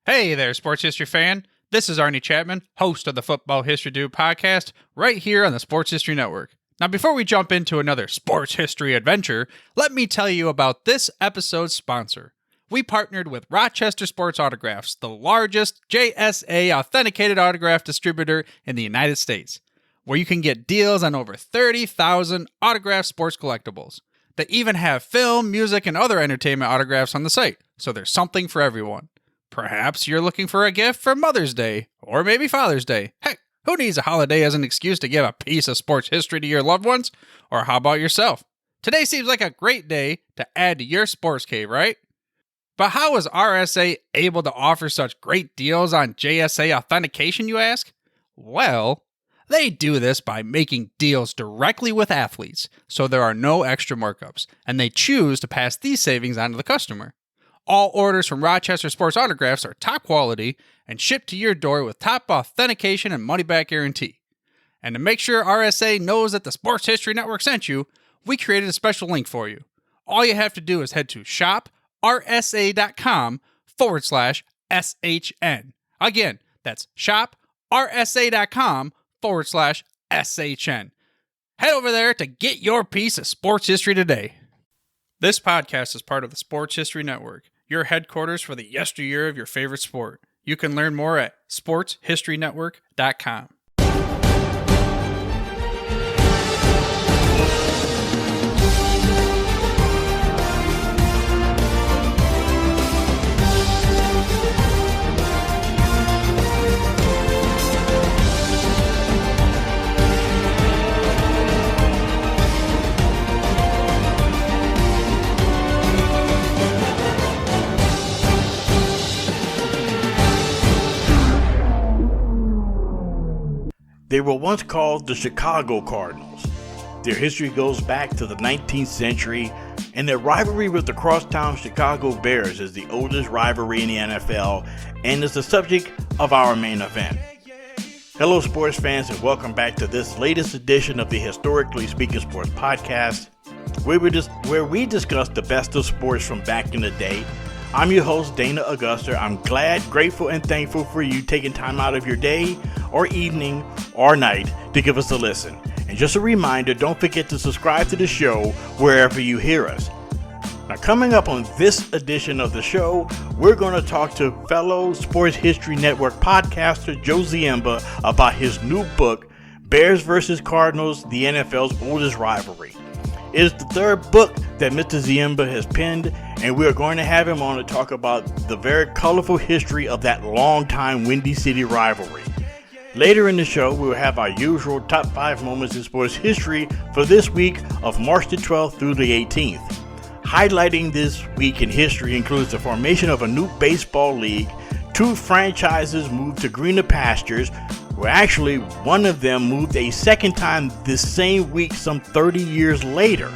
Hey there, sports history fan. This is Arnie Chapman, host of the Football History Dude podcast, right here on the Sports History Network. Now, before we jump into another sports history adventure, let me tell you about this episode's sponsor. We partnered with Rochester Sports Autographs, the largest JSA authenticated autograph distributor in the United States, where you can get deals on over 30,000 autographed sports collectibles. They even have film, music, and other entertainment autographs on the site, so there's something for everyone. Perhaps you're looking for a gift for Mother's Day, or maybe Father's Day. Heck, who needs a holiday as an excuse to give a piece of sports history to your loved ones? Or how about yourself? Today seems like a great day to add to your sports cave, right? But how is RSA able to offer such great deals on JSA authentication, you ask? Well, they do this by making deals directly with athletes, so there are no extra markups, and they choose to pass these savings on to the customer. All orders from Rochester Sports Autographs are top quality and shipped to your door with top authentication and money-back guarantee. And to make sure RSA knows that the Sports History Network sent you, we created a special link for you. All you have to do is head to shoprsa.com/SHN. Again, that's shoprsa.com/SHN. Head over there to get your piece of sports history today. This podcast is part of the Sports History Network, your headquarters for the yesteryear of your favorite sport. You can learn more at sportshistorynetwork.com. They were once called the Chicago Cardinals. Their history goes back to the 19th century, and their rivalry with the crosstown Chicago Bears is the oldest rivalry in the NFL and is the subject of our main event. Hello sports fans, and welcome back to this latest edition of the Historically Speaking Sports podcast, where we discuss the best of sports from back in the day. I'm your host, Dana Augusta. I'm glad, grateful, and thankful for you taking time out of your day or evening or night to give us a listen. And just a reminder, don't forget to subscribe to the show wherever you hear us. Now, coming up on this edition of the show, we're going to talk to fellow Sports History Network podcaster Joe Ziemba about his new book, Bears vs. Cardinals, the NFL's oldest rivalry. It is the third book that Mr. Ziemba has penned, and we are going to have him on to talk about the very colorful history of that long-time Windy City rivalry. Later in the show, we will have our usual top 5 moments in sports history for this week of March the 12th through the 18th. Highlighting this week in history includes the formation of a new baseball league, 2 franchises moved to greener pastures, where actually one of them moved a second time this same week some 30 years later.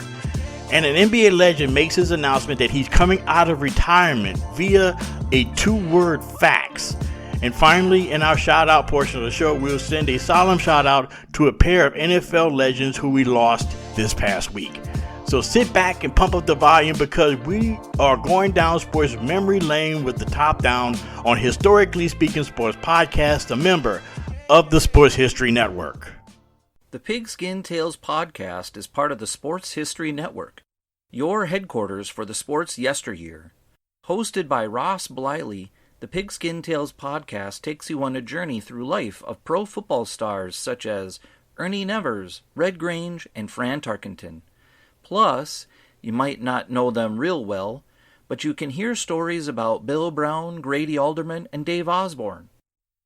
And an NBA legend makes his announcement that he's coming out of retirement via a 2-word fax. And finally, in our shout-out portion of the show, we'll send a solemn shout-out to a pair of NFL legends who we lost this past week. So sit back and pump up the volume because we are going down sports memory lane with the top down on Historically Speaking Sports Podcast, a member of the Sports History Network. The Pigskin Tales podcast is part of the Sports History Network, your headquarters for the sports yesteryear. Hosted by Ross Bliley, the Pigskin Tales podcast takes you on a journey through life of pro football stars such as Ernie Nevers, Red Grange, and Fran Tarkenton. Plus, you might not know them real well, but you can hear stories about Bill Brown, Grady Alderman, and Dave Osborne.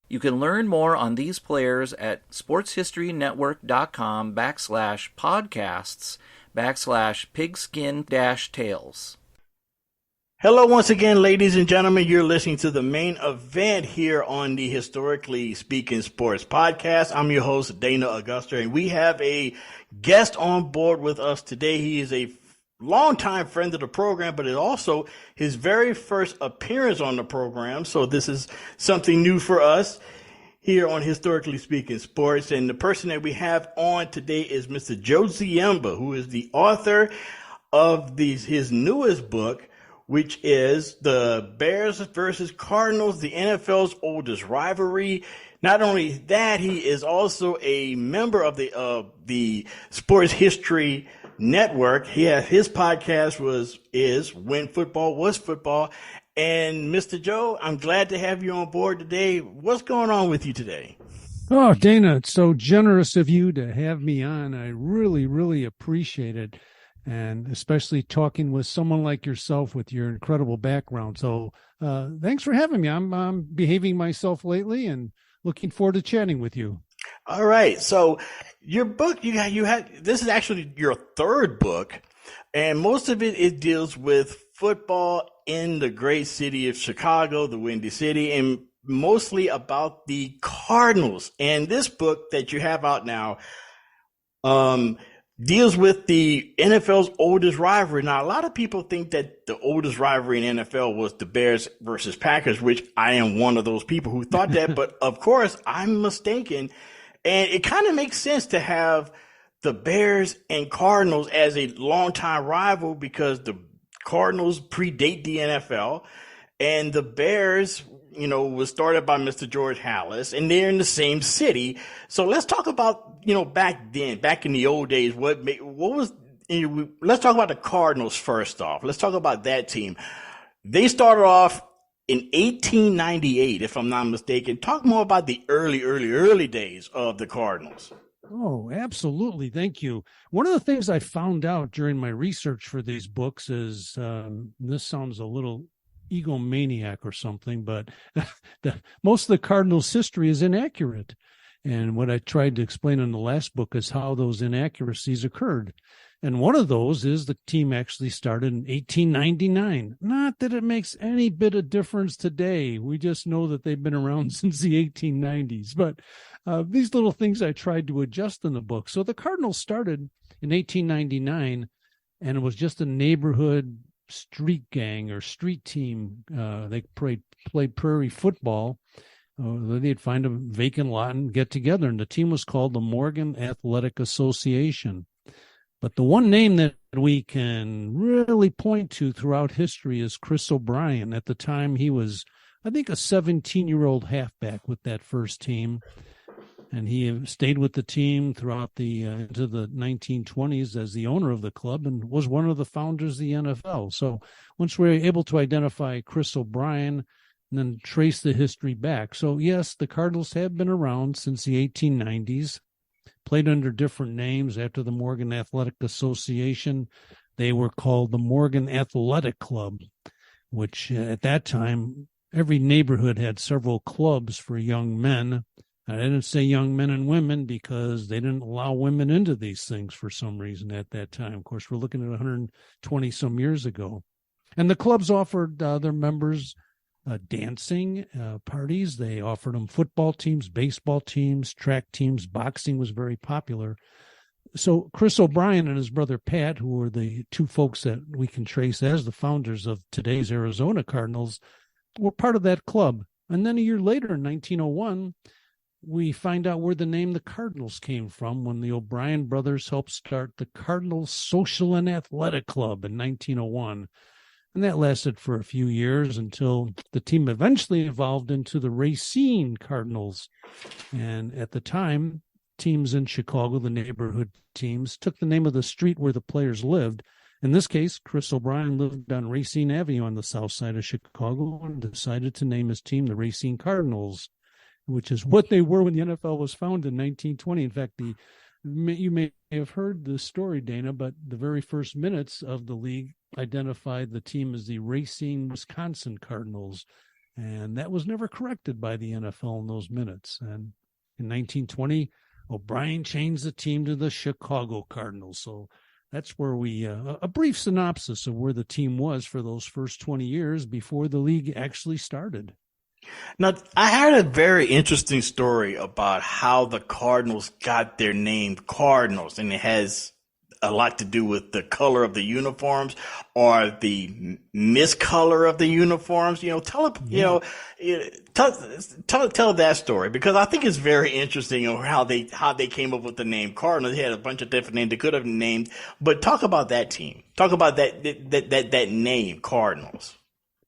You can learn more on these players at sportshistorynetwork.com/podcasts/pigskin-tales. Hello once again, ladies and gentlemen. You're listening to the main event here on the Historically Speaking Sports Podcast. I'm your host, Dana Augusta, and we have a guest on board with us today. He is a longtime friend of the program, but it's also his very first appearance on the program. So this is something new for us here on Historically Speaking Sports. And the person that we have on today is Mr. Joe Ziemba, who is the author of his newest book, which is the Bears versus Cardinals, the NFL's oldest rivalry. Not only that, he is also a member of the Sports History Network. His podcast is When Football Was Football. And Mr. Joe, I'm glad to have you on board today. What's going on with you today? Oh, Dana, it's so generous of you to have me on. I really, really appreciate it. And especially talking with someone like yourself with your incredible background. So thanks for having me. I'm behaving myself lately and looking forward to chatting with you. All right. So your book, you had this is actually your third book, and most of it deals with football in the great city of Chicago, the Windy City, and mostly about the Cardinals. And this book that you have out now deals with the NFL's oldest rivalry. Now, a lot of people think that the oldest rivalry in NFL was the Bears versus Packers, which I am one of those people who thought that. But of course, I'm mistaken. And it kind of makes sense to have the Bears and Cardinals as a longtime rival because the Cardinals predate the NFL and the Bears, was started by Mr. George Halas, and they're in the same city. So let's talk about, back in the old days, let's talk about the Cardinals first off. Let's talk about that team. They started off in 1898, if I'm not mistaken. Talk more about the early days of the Cardinals. Oh, absolutely. Thank you. One of the things I found out during my research for these books is, this sounds a little egomaniac or something, but most of the Cardinals' history is inaccurate. And what I tried to explain in the last book is how those inaccuracies occurred. And one of those is the team actually started in 1899. Not that it makes any bit of difference today. We just know that they've been around since the 1890s. But these little things I tried to adjust in the book. So the Cardinals started in 1899, and it was just a neighborhood street gang or street team. They played prairie football. They'd find a vacant lot and get together, and the team was called the Morgan Athletic Association. But the one name that we can really point to throughout history is Chris O'Brien. At the time, he was, I think, a 17-year-old halfback with that first team. And he stayed with the team throughout into the 1920s as the owner of the club and was one of the founders of the NFL. So once we were able to identify Chris O'Brien and then trace the history back. So yes, the Cardinals have been around since the 1890s, played under different names. After the Morgan Athletic Association, they were called the Morgan Athletic Club, which at that time, every neighborhood had several clubs for young men. I didn't say young men and women because they didn't allow women into these things for some reason at that time. Of course, we're looking at 120 some years ago. And the clubs offered their members dancing parties. They offered them football teams, baseball teams, track teams. Boxing was very popular. So Chris O'Brien and his brother Pat, who were the two folks that we can trace as the founders of today's Arizona Cardinals, were part of that club. And then a year later, in 1901, we find out where the name the Cardinals came from when the O'Brien brothers helped start the Cardinals Social and Athletic Club in 1901. And that lasted for a few years until the team eventually evolved into the Racine Cardinals. And at the time, teams in Chicago, the neighborhood teams, took the name of the street where the players lived. In this case, Chris O'Brien lived on Racine Avenue on the south side of Chicago and decided to name his team the Racine Cardinals, which is what they were when the NFL was founded in 1920. In fact, you may have heard the story, Dana, but the very first minutes of the league identified the team as the Racine, Wisconsin Cardinals, and that was never corrected by the NFL in those minutes. And in 1920, O'Brien changed the team to the Chicago Cardinals. So that's where a brief synopsis of where the team was for those first 20 years before the league actually started. Now, I heard a very interesting story about how the Cardinals got their name Cardinals, and it has a lot to do with the color of the uniforms or the miscolor of the uniforms. Tell that story, because I think it's very interesting how they came up with the name Cardinals. They had a bunch of different names they could have named, but talk about that team. Talk about that name, Cardinals.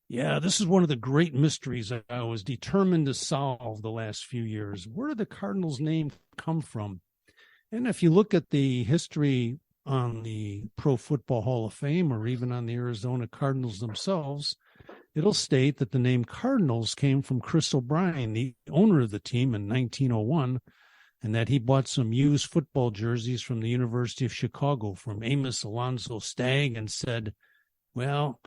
Yeah, this is one of the great mysteries I was determined to solve the last few years. Where did the Cardinals name come from? And if you look at the history on the Pro Football Hall of Fame, or even on the Arizona Cardinals themselves, it'll state that the name Cardinals came from Chris O'Brien, the owner of the team, in 1901, and that he bought some used football jerseys from the University of Chicago from Amos Alonzo Stagg and said, well,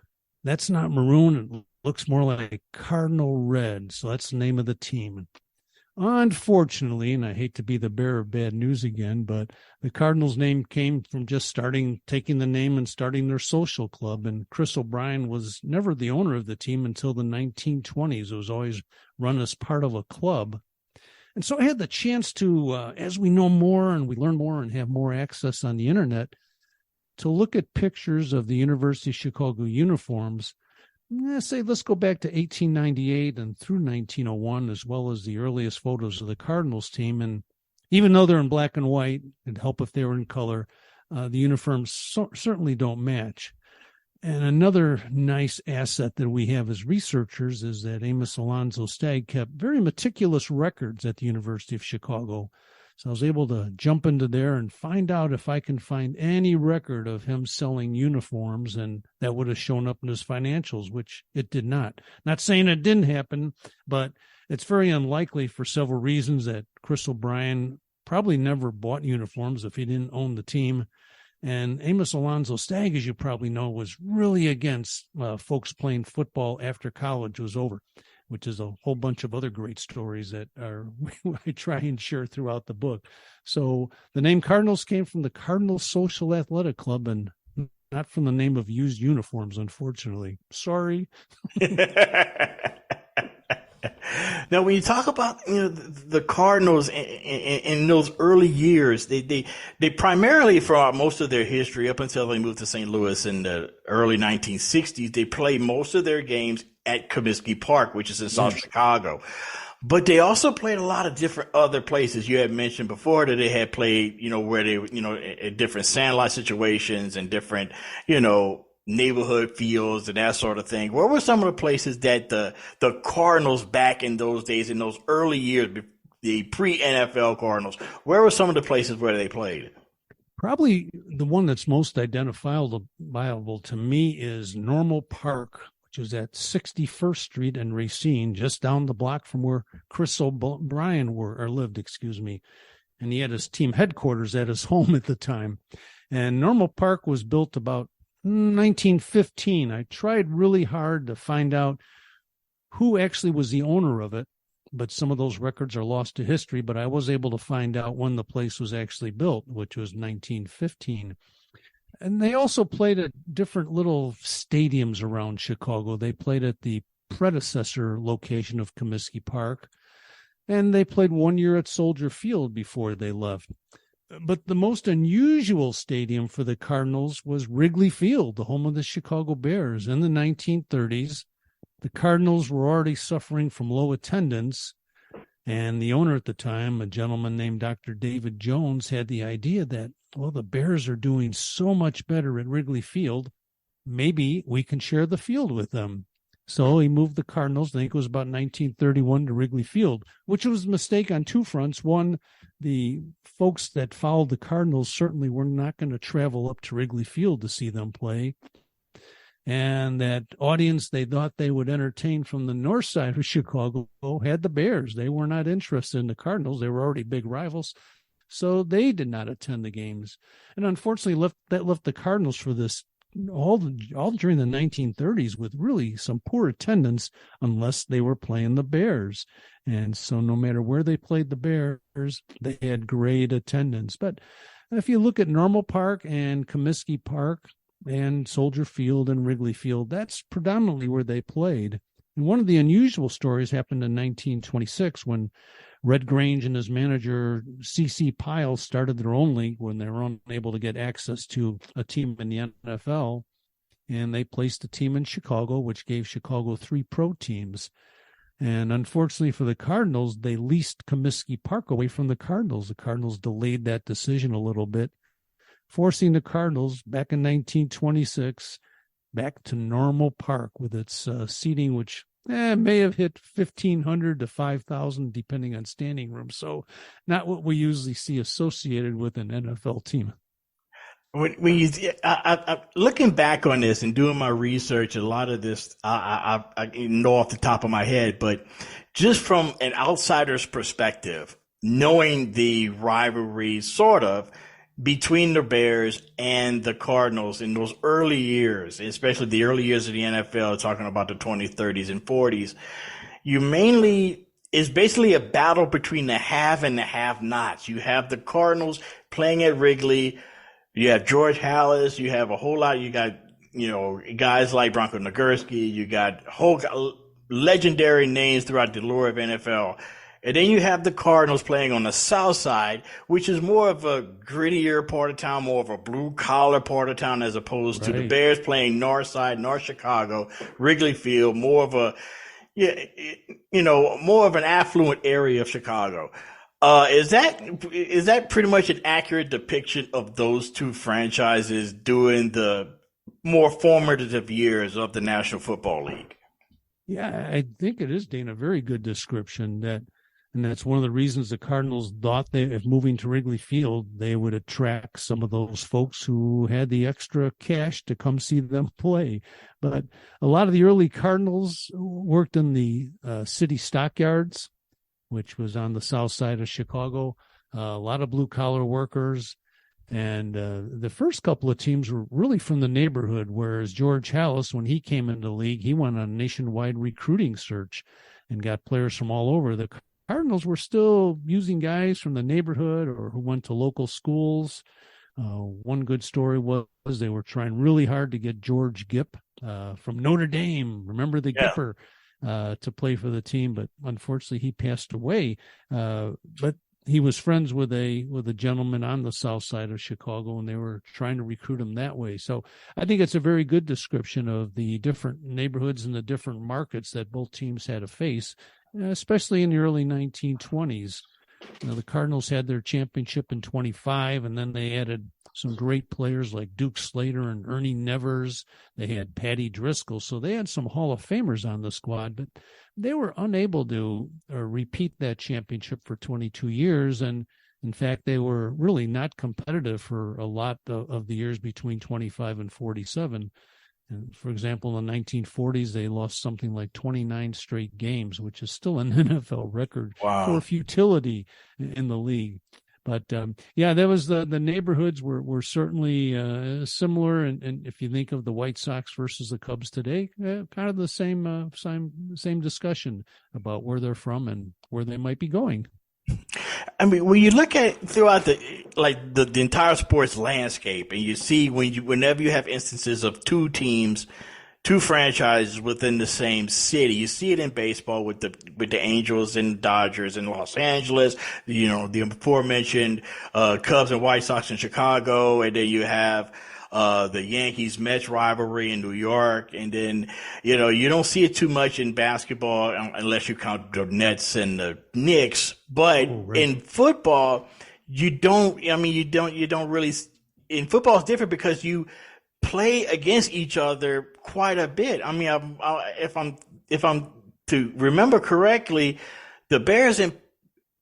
that's not maroon. It looks more like cardinal red. So that's the name of the team. Unfortunately, and I hate to be the bearer of bad news again, but the Cardinals name came from just taking the name and starting their social club. And Chris O'Brien was never the owner of the team until the 1920s. It was always run as part of a club. And so I had the chance to, as we know more and we learn more and have more access on the internet, to look at pictures of the University of Chicago uniforms. Let's go back to 1898 and through 1901, as well as the earliest photos of the Cardinals team. And even though they're in black and white, it'd help if they were in color, the uniforms certainly don't match. And another nice asset that we have as researchers is that Amos Alonzo Stagg kept very meticulous records at the University of Chicago. So I was able to jump into there and find out if I can find any record of him selling uniforms, and that would have shown up in his financials, which it did not. Not saying it didn't happen, but it's very unlikely for several reasons that Chris O'Brien probably never bought uniforms if he didn't own the team. And Amos Alonzo Stagg, as you probably know, was really against folks playing football after college was over, which is a whole bunch of other great stories that I try and share throughout the book. So the name Cardinals came from the Cardinals Social Athletic Club and not from the name of used uniforms, unfortunately. Sorry. Now, when you talk about the Cardinals in those early years, they primarily, for most of their history up until they moved to St. Louis in the early 1960s, they played most of their games at Comiskey Park, which is in South Chicago. But they also played a lot of different other places. You had mentioned before that they had played, where they, at different sandlot situations and different, neighborhood fields and that sort of thing. Where were some of the places that the Cardinals back in those days, in those early years, the pre-NFL Cardinals, where were some of the places where they played? Probably the one that's most identifiable to me is Normal Park, which was at 61st Street and Racine, just down the block from where Chris O'Brien lived. And he had his team headquarters at his home at the time. And Normal Park was built about 1915. I tried really hard to find out who actually was the owner of it, but some of those records are lost to history. But I was able to find out when the place was actually built, which was 1915. And they also played at different little stadiums around Chicago. They played at the predecessor location of Comiskey Park, and they played 1 year at Soldier Field before they left. But the most unusual stadium for the Cardinals was Wrigley Field, the home of the Chicago Bears. In the 1930s, the Cardinals were already suffering from low attendance, and the owner at the time, a gentleman named Dr. David Jones, had the idea that, well, the Bears are doing so much better at Wrigley Field, maybe we can share the field with them. So he moved the Cardinals, I think it was about 1931, to Wrigley Field, which was a mistake on two fronts. One, the folks that followed the Cardinals certainly were not going to travel up to Wrigley Field to see them play. And that audience they thought they would entertain from the north side of Chicago had the Bears. They were not interested in the Cardinals. They were already big rivals. So they did not attend the games. And unfortunately, that left the Cardinals for this all during the 1930s with really some poor attendance unless they were playing the Bears. And so no matter where they played the Bears, they had great attendance. But if you look at Normal Park and Comiskey Park and Soldier Field and Wrigley Field, that's predominantly where they played. And one of the unusual stories happened in 1926 when Red Grange and his manager, C.C. Pyle, started their own league when they were unable to get access to a team in the NFL. And they placed a team in Chicago, which gave Chicago 3 pro teams. And unfortunately for the Cardinals, they leased Comiskey Park away from the Cardinals. The Cardinals delayed that decision a little bit, forcing the Cardinals back in 1926 back to Normal Park with its seating, which may have hit 1,500 to 5,000, depending on standing room. So not what we usually see associated with an NFL team. When you looking back on this and doing my research, a lot of this I know off the top of my head, but just from an outsider's perspective, knowing the rivalry sort of between the Bears and the Cardinals in those early years, especially the early years of the NFL, talking about the 20s, 30s, and 40s, it's basically a battle between the have and the have-nots. You have the Cardinals playing at Wrigley. You have George Halas. You have a whole lot. You got, guys like Bronco Nagurski. You got whole legendary names throughout the lore of NFL. And then you have the Cardinals playing on the south side, which is more of a grittier part of town, more of a blue-collar part of town, as opposed to the Bears playing north side, North Chicago, Wrigley Field, more of an affluent area of Chicago. Is that pretty much an accurate depiction of those two franchises during the more formative years of the National Football League? Yeah, I think it is, Dana, a very good description. And that's one of the reasons the Cardinals thought if moving to Wrigley Field, they would attract some of those folks who had the extra cash to come see them play. But a lot of the early Cardinals worked in the city stockyards, which was on the south side of Chicago. A lot of blue-collar workers. And the first couple of teams were really from the neighborhood, whereas George Halas, when he came into the league, he went on a nationwide recruiting search and got players from all over. The Cardinals were still using guys from the neighborhood or who went to local schools. One good story was they were trying really hard to get George Gipp from Notre Dame. Remember the Gipper? To play for the team, but unfortunately he passed away. But he was friends with a gentleman on the south side of Chicago, and they were trying to recruit him that way. So I think it's a very good description of the different neighborhoods and the different markets that both teams had to face, especially in the early 1920s. The Cardinals had their championship in 25, and then they added some great players like Duke Slater and Ernie Nevers. They had Patty Driscoll. So they had some Hall of Famers on the squad, but they were unable to repeat that championship for 22 years. And in fact, they were really not competitive for a lot of the years between 25 and 47. And for example, in the 1940s, they lost something like 29 straight games, which is still an NFL record for futility in the league. But that was the neighborhoods were certainly similar. And if you think of the White Sox versus the Cubs today, kind of the same discussion about where they're from and where they might be going. I mean, when you look at throughout the entire sports landscape, and you see whenever you have instances of two teams, two franchises within the same city, you see it in baseball with the Angels and Dodgers in Los Angeles, the aforementioned Cubs and White Sox in Chicago, and then you have the Yankees-Mets rivalry in New York, and then you don't see it too much in basketball unless you count the Nets and the Knicks. But in football, you don't really. In football, it's different because you play against each other quite a bit. I mean, if I'm to remember correctly, the Bears and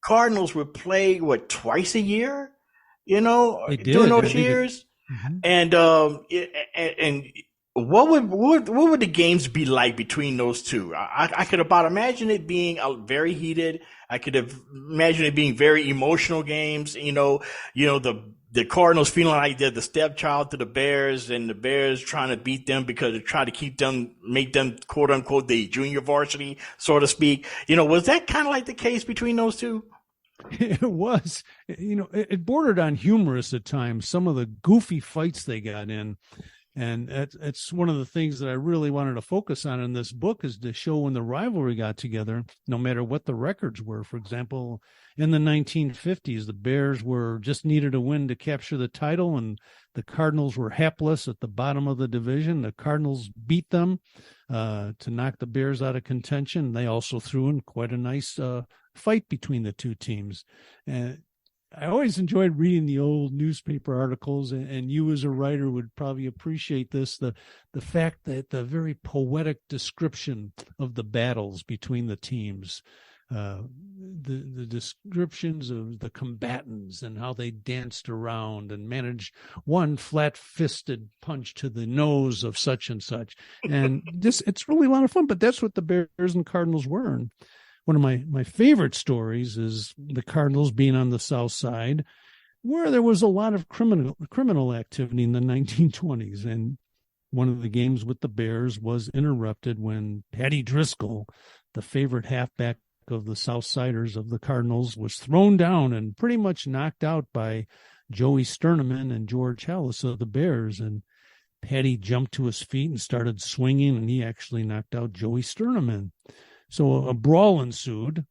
Cardinals would play twice a year. During those years. Mm-hmm. And what would the games be like between those two? I could about imagine it being very heated. I could imagine it being very emotional games. The Cardinals feeling like they're the stepchild to the Bears, and the Bears trying to beat them because they try to make them quote unquote the junior varsity, so to speak. Was that kind of like the case between those two? It was, it bordered on humorous at times, some of the goofy fights they got in. And it's one of the things that I really wanted to focus on in this book, is to show when the rivalry got together, no matter what the records were. For example, in the 1950s, the Bears were just needed a win to capture the title, and the Cardinals were hapless at the bottom of the division. The Cardinals beat them to knock the Bears out of contention. They also threw in quite a nice fight between the two teams. And I always enjoyed reading the old newspaper articles, and you as a writer would probably appreciate this, the fact that the very poetic description of the battles between the teams, the descriptions of the combatants and how they danced around and managed one flat-fisted punch to the nose of such and such. And it's really a lot of fun, but that's what the Bears and Cardinals were. And one of my favorite stories is the Cardinals being on the South Side, where there was a lot of criminal activity in the 1920s. And one of the games with the Bears was interrupted when Patty Driscoll, the favorite halfback of the Southsiders of the Cardinals, was thrown down and pretty much knocked out by Joey Sterneman and George Hallis of the Bears. And Patty jumped to his feet and started swinging, and he actually knocked out Joey Sterneman. So a brawl ensued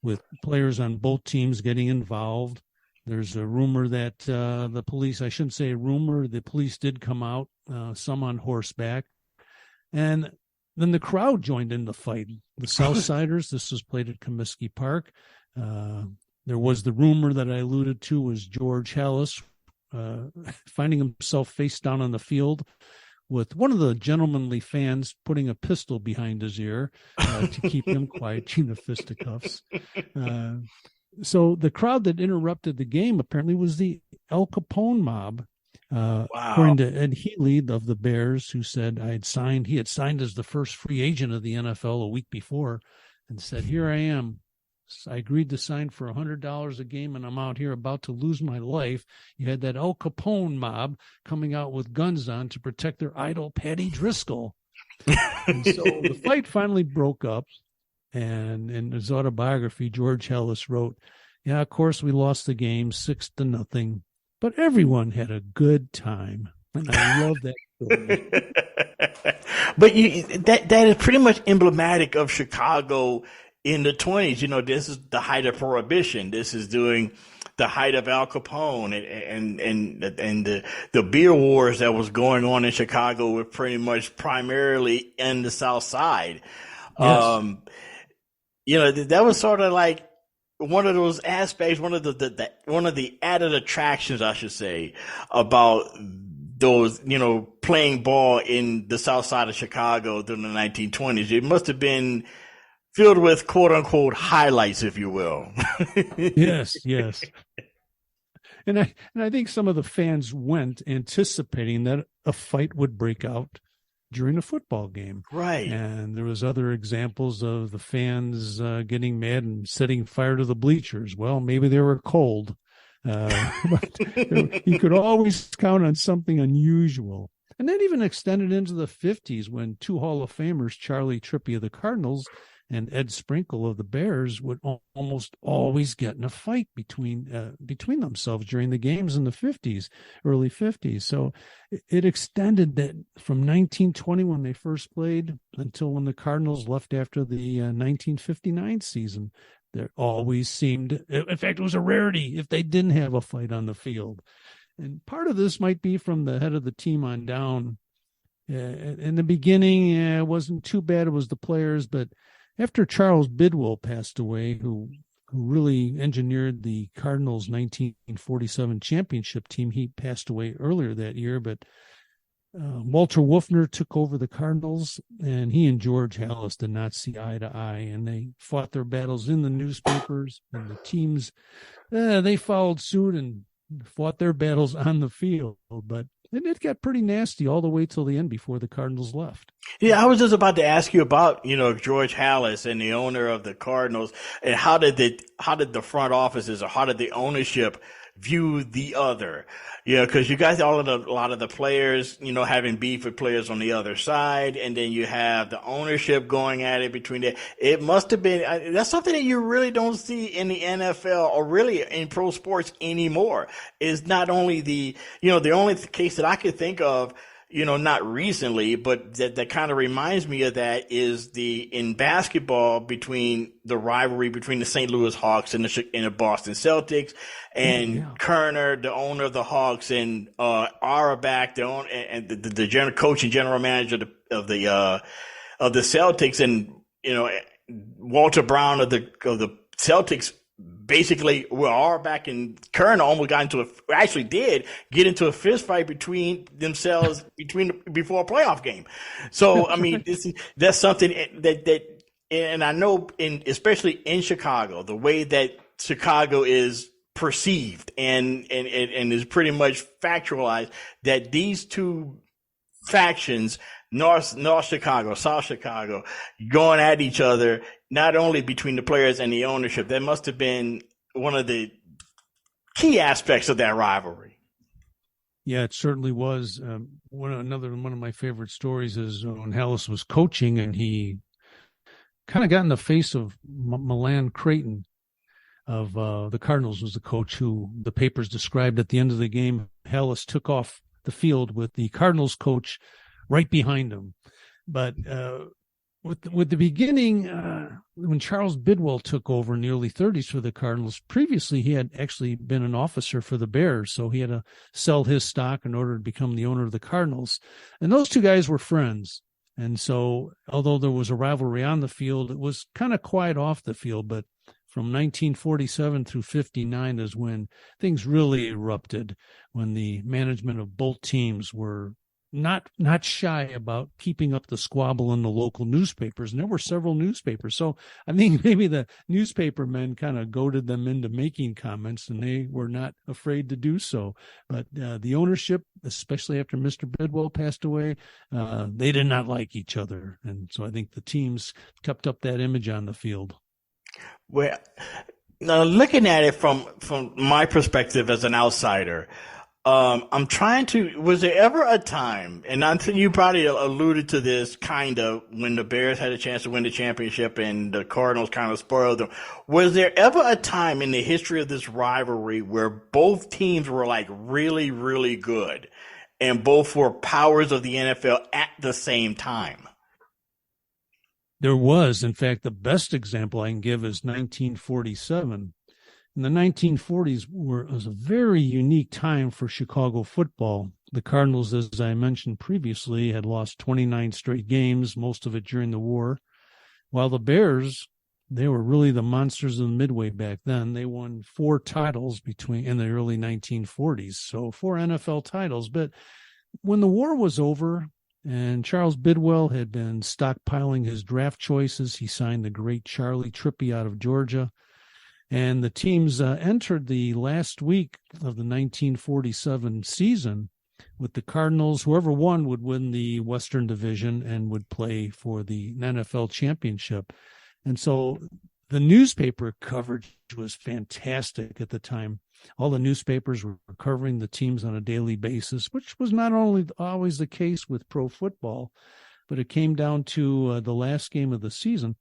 with players on both teams getting involved. There's a rumor that the police, I shouldn't say a rumor, the police did come out, some on horseback. And then the crowd joined in the fight. The Southsiders, this was played at Comiskey Park. There was the rumor that I alluded to was George Hallis finding himself face down on the field with one of the gentlemanly fans putting a pistol behind his ear to keep him quiet between the fisticuffs. So the crowd that interrupted the game apparently was the Al Capone mob. Wow. According to Ed Healy of the Bears, who said he had signed as the first free agent of the NFL a week before, and said, "Here I am. I agreed to sign for $100 a game, and I'm out here about to lose my life." You had that Al Capone mob coming out with guns on to protect their idol, Patty Driscoll. And so the fight finally broke up, and in his autobiography, George Hallis wrote, "Yeah, of course we lost the game 6-0, but everyone had a good time." And I love that story. But that is pretty much emblematic of Chicago in the 20s. This is the height of Prohibition. This is doing the height of Al Capone, and the beer wars that was going on in Chicago were pretty much primarily in the South Side. Yes. That was sort of like one of those aspects, one of the added attractions, I should say, about those, playing ball in the South Side of Chicago during the 1920s. It must have been filled with quote unquote highlights, if you will. Yes. And I think some of the fans went anticipating that a fight would break out during a football game. Right. And there was other examples of the fans getting mad and setting fire to the bleachers. Well, maybe they were cold. But you could always count on something unusual. And that even extended into the 50s when two Hall of Famers, Charlie Trippi of the Cardinals and Ed Sprinkle of the Bears, would almost always get in a fight between themselves during the games in the 50s, early 50s. So it extended that from 1920 when they first played until when the Cardinals left after the 1959 season. There always seemed, in fact, it was a rarity if they didn't have a fight on the field. And part of this might be from the head of the team on down. In the beginning, it wasn't too bad. It was the players, but after Charles Bidwell passed away, who really engineered the Cardinals' 1947 championship team, he passed away earlier that year. But Walter Wolfner took over the Cardinals, and he and George Hallis did not see eye to eye, and they fought their battles in the newspapers, and the teams, they followed suit and fought their battles on the field. But it got pretty nasty all the way till the end before the Cardinals left. Yeah, I was just about to ask you about, George Hallis and the owner of the Cardinals, and how did the front offices, or how did the ownership view the other? Because you guys, a lot of the players, having beef with players on the other side, and then you have the ownership going at it between that. It must have been, that's something that you really don't see in the NFL or really in pro sports anymore. Is not only the only case that I could think of not recently, but that kind of reminds me of that is in basketball between the rivalry between the St. Louis Hawks and the Boston Celtics, and Kerner, the owner of the Hawks, and Auerbach, the general coach and general manager of the Celtics, and Walter Brown of the Celtics. Basically, Auerbach and Kerner almost did get into a fist fight between themselves before a playoff game. So, I mean, that's something and I know especially in Chicago, the way that Chicago is perceived and is pretty much factualized, that these two factions, North Chicago, South Chicago, going at each other, not only between the players and the ownership. That must have been one of the key aspects of that rivalry. Yeah, it certainly was. One of my favorite stories is when Halas was coaching, and he kind of got in the face of Milan Creighton of the Cardinals, was the coach who the papers described at the end of the game. Halas took off the field with the Cardinals coach right behind him. But with the beginning, when Charles Bidwell took over in the early 30s for the Cardinals, previously he had actually been an officer for the Bears, so he had to sell his stock in order to become the owner of the Cardinals. And those two guys were friends. And so although there was a rivalry on the field, it was kind of quiet off the field. But from 1947 through 59 is when things really erupted, when the management of both teams were not shy about keeping up the squabble in the local newspapers. And there were several newspapers. So I think maybe the newspaper men kind of goaded them into making comments, and they were not afraid to do so. But the ownership, especially after Mr. Bidwell passed away, they did not like each other. And so I think the teams kept up that image on the field. Well, now looking at it from my perspective as an outsider, I'm trying to, was there ever a time, and I think you probably alluded to this kind of when the Bears had a chance to win the championship and the Cardinals kind of spoiled them. Was there ever a time in the history of this rivalry where both teams were like really, really good and both were powers of the NFL at the same time? There was. In fact, the best example I can give is 1947. In the 1940s was a very unique time for Chicago football. The Cardinals, as I mentioned previously, had lost 29 straight games, most of it during the war, while the Bears, they were really the monsters of the Midway back then. They won 4 titles in the early 1940s, so 4 NFL titles. But when the war was over and Charles Bidwell had been stockpiling his draft choices, he signed the great Charlie Trippi out of Georgia. And the teams entered the last week of the 1947 season with the Cardinals. Whoever won would win the Western Division and would play for the NFL championship. And so the newspaper coverage was fantastic at the time. All the newspapers were covering the teams on a daily basis, which was not only always the case with pro football, but it came down to the last game of the season.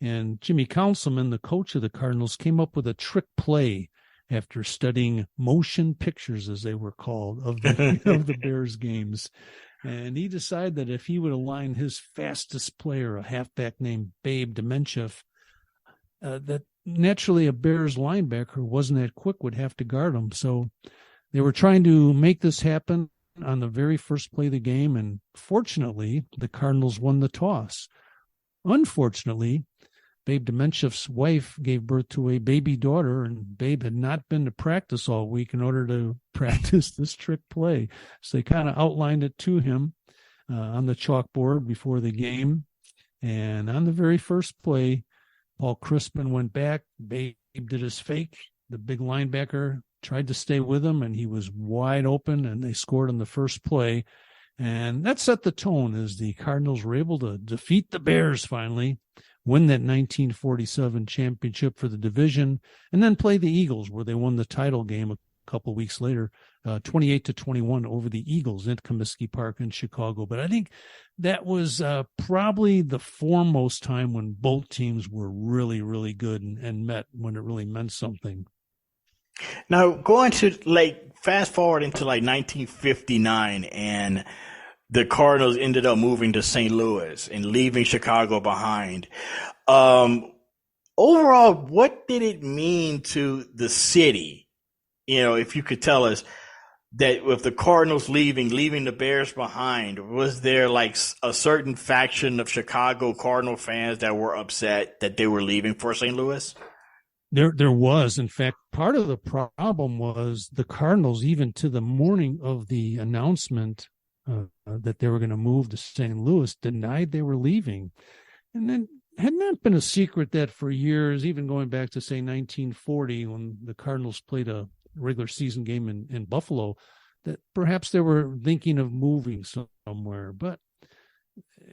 And Jimmy Councilman, the coach of the Cardinals, came up with a trick play after studying motion pictures, as they were called, of the Bears games. And he decided that if he would align his fastest player, a halfback named Babe Demenchev, that naturally a Bears linebacker who wasn't that quick would have to guard him. So they were trying to make this happen on the very first play of the game. And fortunately, the Cardinals won the toss. Unfortunately, Babe Demenchev's wife gave birth to a baby daughter, and Babe had not been to practice all week in order to practice this trick play. So they kind of outlined it to him on the chalkboard before the game. And on the very first play, Paul Crispin went back. Babe did his fake. The big linebacker tried to stay with him, and he was wide open, and they scored on the first play. And that set the tone as the Cardinals were able to defeat the Bears finally, win that 1947 championship for the division, and then play the Eagles, where they won the title game a couple weeks later, 28-21 over the Eagles at Comiskey Park in Chicago. But I think that was probably the foremost time when both teams were really, really good and met when it really meant something. Now, going to fast forward into 1959, and the Cardinals ended up moving to St. Louis and leaving Chicago behind. Overall, what did it mean to the city? You know, if you could tell us that with the Cardinals leaving the Bears behind, was there like a certain faction of Chicago Cardinal fans that were upset that they were leaving for St. Louis? There was, in fact, part of the problem was the Cardinals, even to the morning of the announcement that they were going to move to St. Louis, denied they were leaving. And then had not been a secret that for years, even going back to, say, 1940, when the Cardinals played a regular season game in Buffalo, that perhaps they were thinking of moving somewhere. But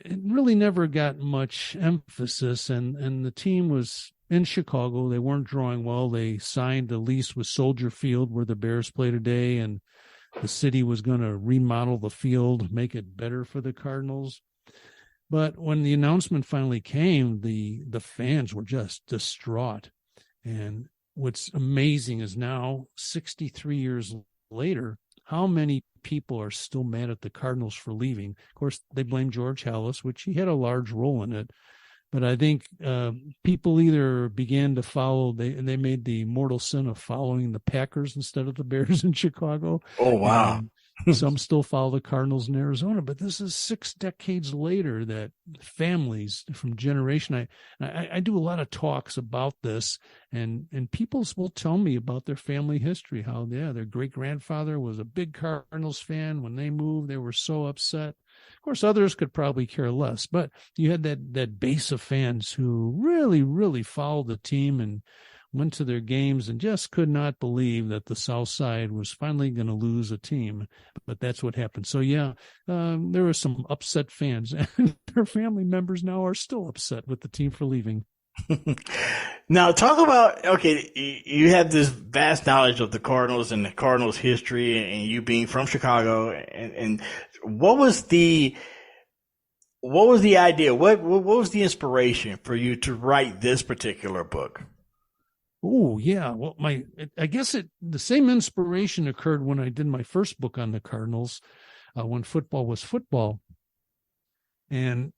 it really never got much emphasis, and the team was in Chicago. They weren't drawing well. They signed a lease with Soldier Field, where the Bears play today, and the city was going to remodel the field, make it better for the Cardinals. But when the announcement finally came, the fans were just distraught. And what's amazing is now, 63 years later, how many people are still mad at the Cardinals for leaving. Of course, they blame George Halas, which he had a large role in it. But I think people either began to follow, they made the mortal sin of following the Packers instead of the Bears in Chicago. Oh, wow. Some still follow the Cardinals in Arizona, but this is 6 decades later that families from generation, I do a lot of talks about this, and people will tell me about their family history, how, yeah, their great-grandfather was a big Cardinals fan. When they moved, they were so upset. Of course, others could probably care less, but you had that base of fans who really, really followed the team and went to their games and just could not believe that the South Side was finally going to lose a team. But that's what happened. So, yeah, there were some upset fans, and their family members now are still upset with the team for leaving. Now, talk about, okay, you have this vast knowledge of the Cardinals and the Cardinals history, and you being from Chicago, and what was the idea? What was the inspiration for you to write this particular book? Oh, yeah. Well, I guess the same inspiration occurred when I did my first book on the Cardinals, when football was football. And,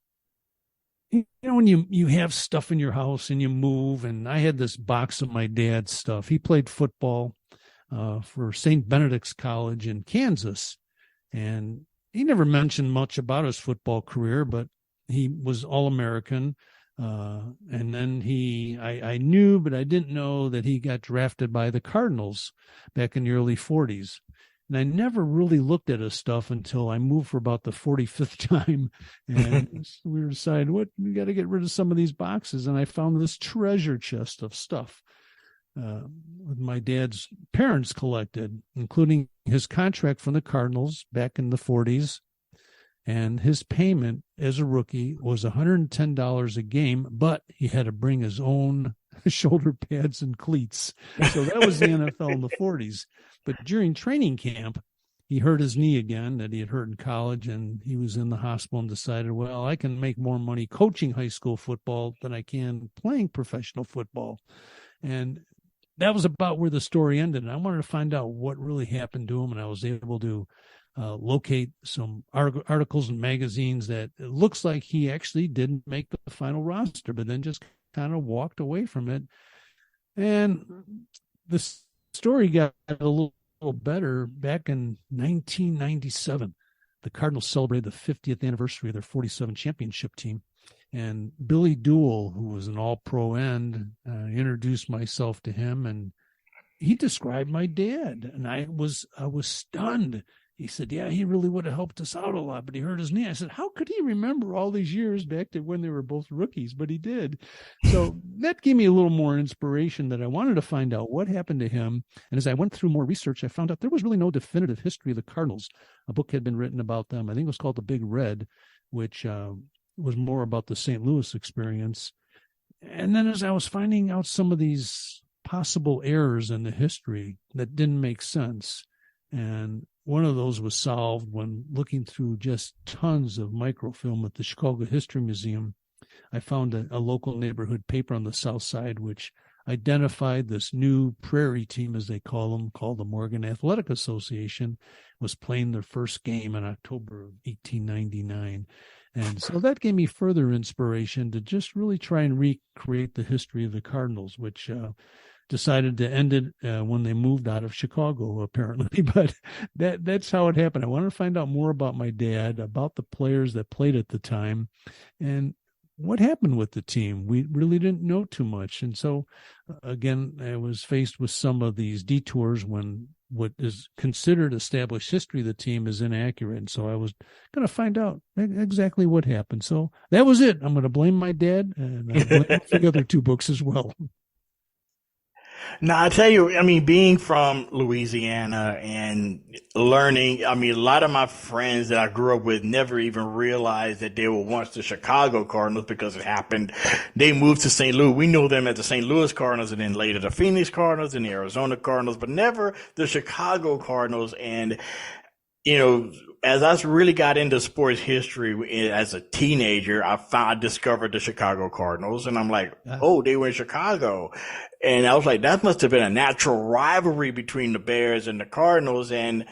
you know, when you have stuff in your house and you move, and I had this box of my dad's stuff. He played football for St. Benedict's College in Kansas. And he never mentioned much about his football career, but he was All-American. And then I knew, but I didn't know that he got drafted by the Cardinals back in the early 40s. And I never really looked at his stuff until I moved for about the 45th time. And we decided, we got to get rid of some of these boxes. And I found this treasure chest of stuff my dad's parents collected, including his contract from the Cardinals back in the 40s. And his payment as a rookie was $110 a game, but he had to bring his own shoulder pads and cleats. So that was the NFL in the 40s. But during training camp, he hurt his knee again that he had hurt in college, and he was in the hospital and decided, well, I can make more money coaching high school football than I can playing professional football. And that was about where the story ended. And I wanted to find out what really happened to him, and I was able to locate some articles and magazines that it looks like he actually didn't make the final roster, but then just kind of walked away from it. And the story got a little better back in 1997. The Cardinals celebrated the 50th anniversary of their 47 championship team. And Billy Duell, who was an all-pro end, introduced myself to him, and he described my dad. And I was stunned. He said, yeah, he really would have helped us out a lot, but he hurt his knee. I said, how could he remember all these years back to when they were both rookies? But he did. So that gave me a little more inspiration that I wanted to find out what happened to him. And as I went through more research, I found out there was really no definitive history of the Cardinals. A book had been written about them. I think it was called The Big Red, which was more about the St. Louis experience. And then as I was finding out some of these possible errors in the history that didn't make sense, and one of those was solved when looking through just tons of microfilm at the Chicago History Museum. I found a local neighborhood paper on the South Side, which identified this new prairie team, as they call them, called the Morgan Athletic Association, was playing their first game in October of 1899. And so that gave me further inspiration to just really try and recreate the history of the Cardinals, which decided to end it when they moved out of Chicago, apparently. But that's how it happened. I wanted to find out more about my dad, about the players that played at the time, and what happened with the team. We really didn't know too much. And so, again, I was faced with some of these detours when what is considered established history of the team is inaccurate. And so I was going to find out exactly what happened. So that was it. I'm going to blame my dad, and I blame the other two books as well. Now, I tell you, I mean, being from Louisiana and learning, I mean, a lot of my friends that I grew up with never even realized that they were once the Chicago Cardinals because it happened. They moved to St. Louis. We knew them as the St. Louis Cardinals and then later the Phoenix Cardinals and the Arizona Cardinals, but never the Chicago Cardinals. And, you know, as I really got into sports history as a teenager, I discovered the Chicago Cardinals, and I'm like, oh, they were in Chicago. And I was like, that must have been a natural rivalry between the Bears and the Cardinals. And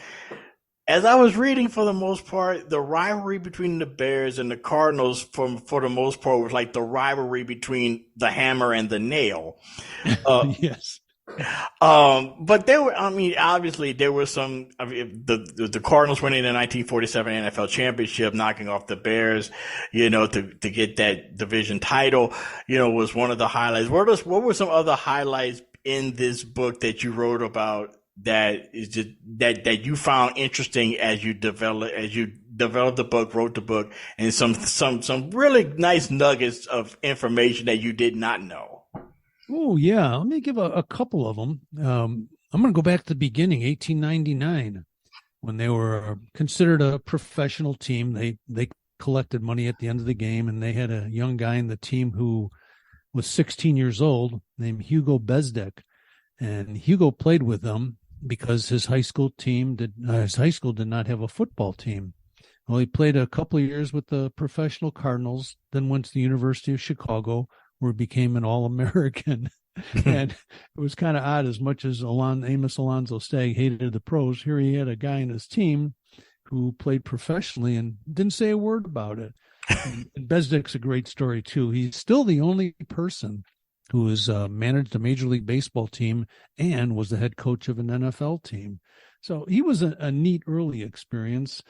as I was reading, for the most part, the rivalry between the Bears and the Cardinals, for the most part, was like the rivalry between the hammer and the nail. Yes. But there were, I mean, obviously there was some, I mean, the Cardinals winning the 1947 NFL championship, knocking off the Bears, you know, to get that division title, you know, was one of the highlights. What were some other highlights in this book that you wrote about that is just, that you found interesting as you developed the book, wrote the book, and some really nice nuggets of information that you did not know? Oh, yeah. Let me give a couple of them. I'm going to go back to the beginning, 1899, when they were considered a professional team. They collected money at the end of the game, and they had a young guy in the team who was 16 years old named Hugo Bezdek. And Hugo played with them because his high school did not have a football team. Well, he played a couple of years with the professional Cardinals, then went to the University of Chicago, where he became an All-American. And it was kind of odd, as much as Amos Alonzo Stagg hated the pros, here he had a guy in his team who played professionally and didn't say a word about it. And Bezdek's a great story, too. He's still the only person who has managed a Major League Baseball team and was the head coach of an NFL team. So he was a neat early experience.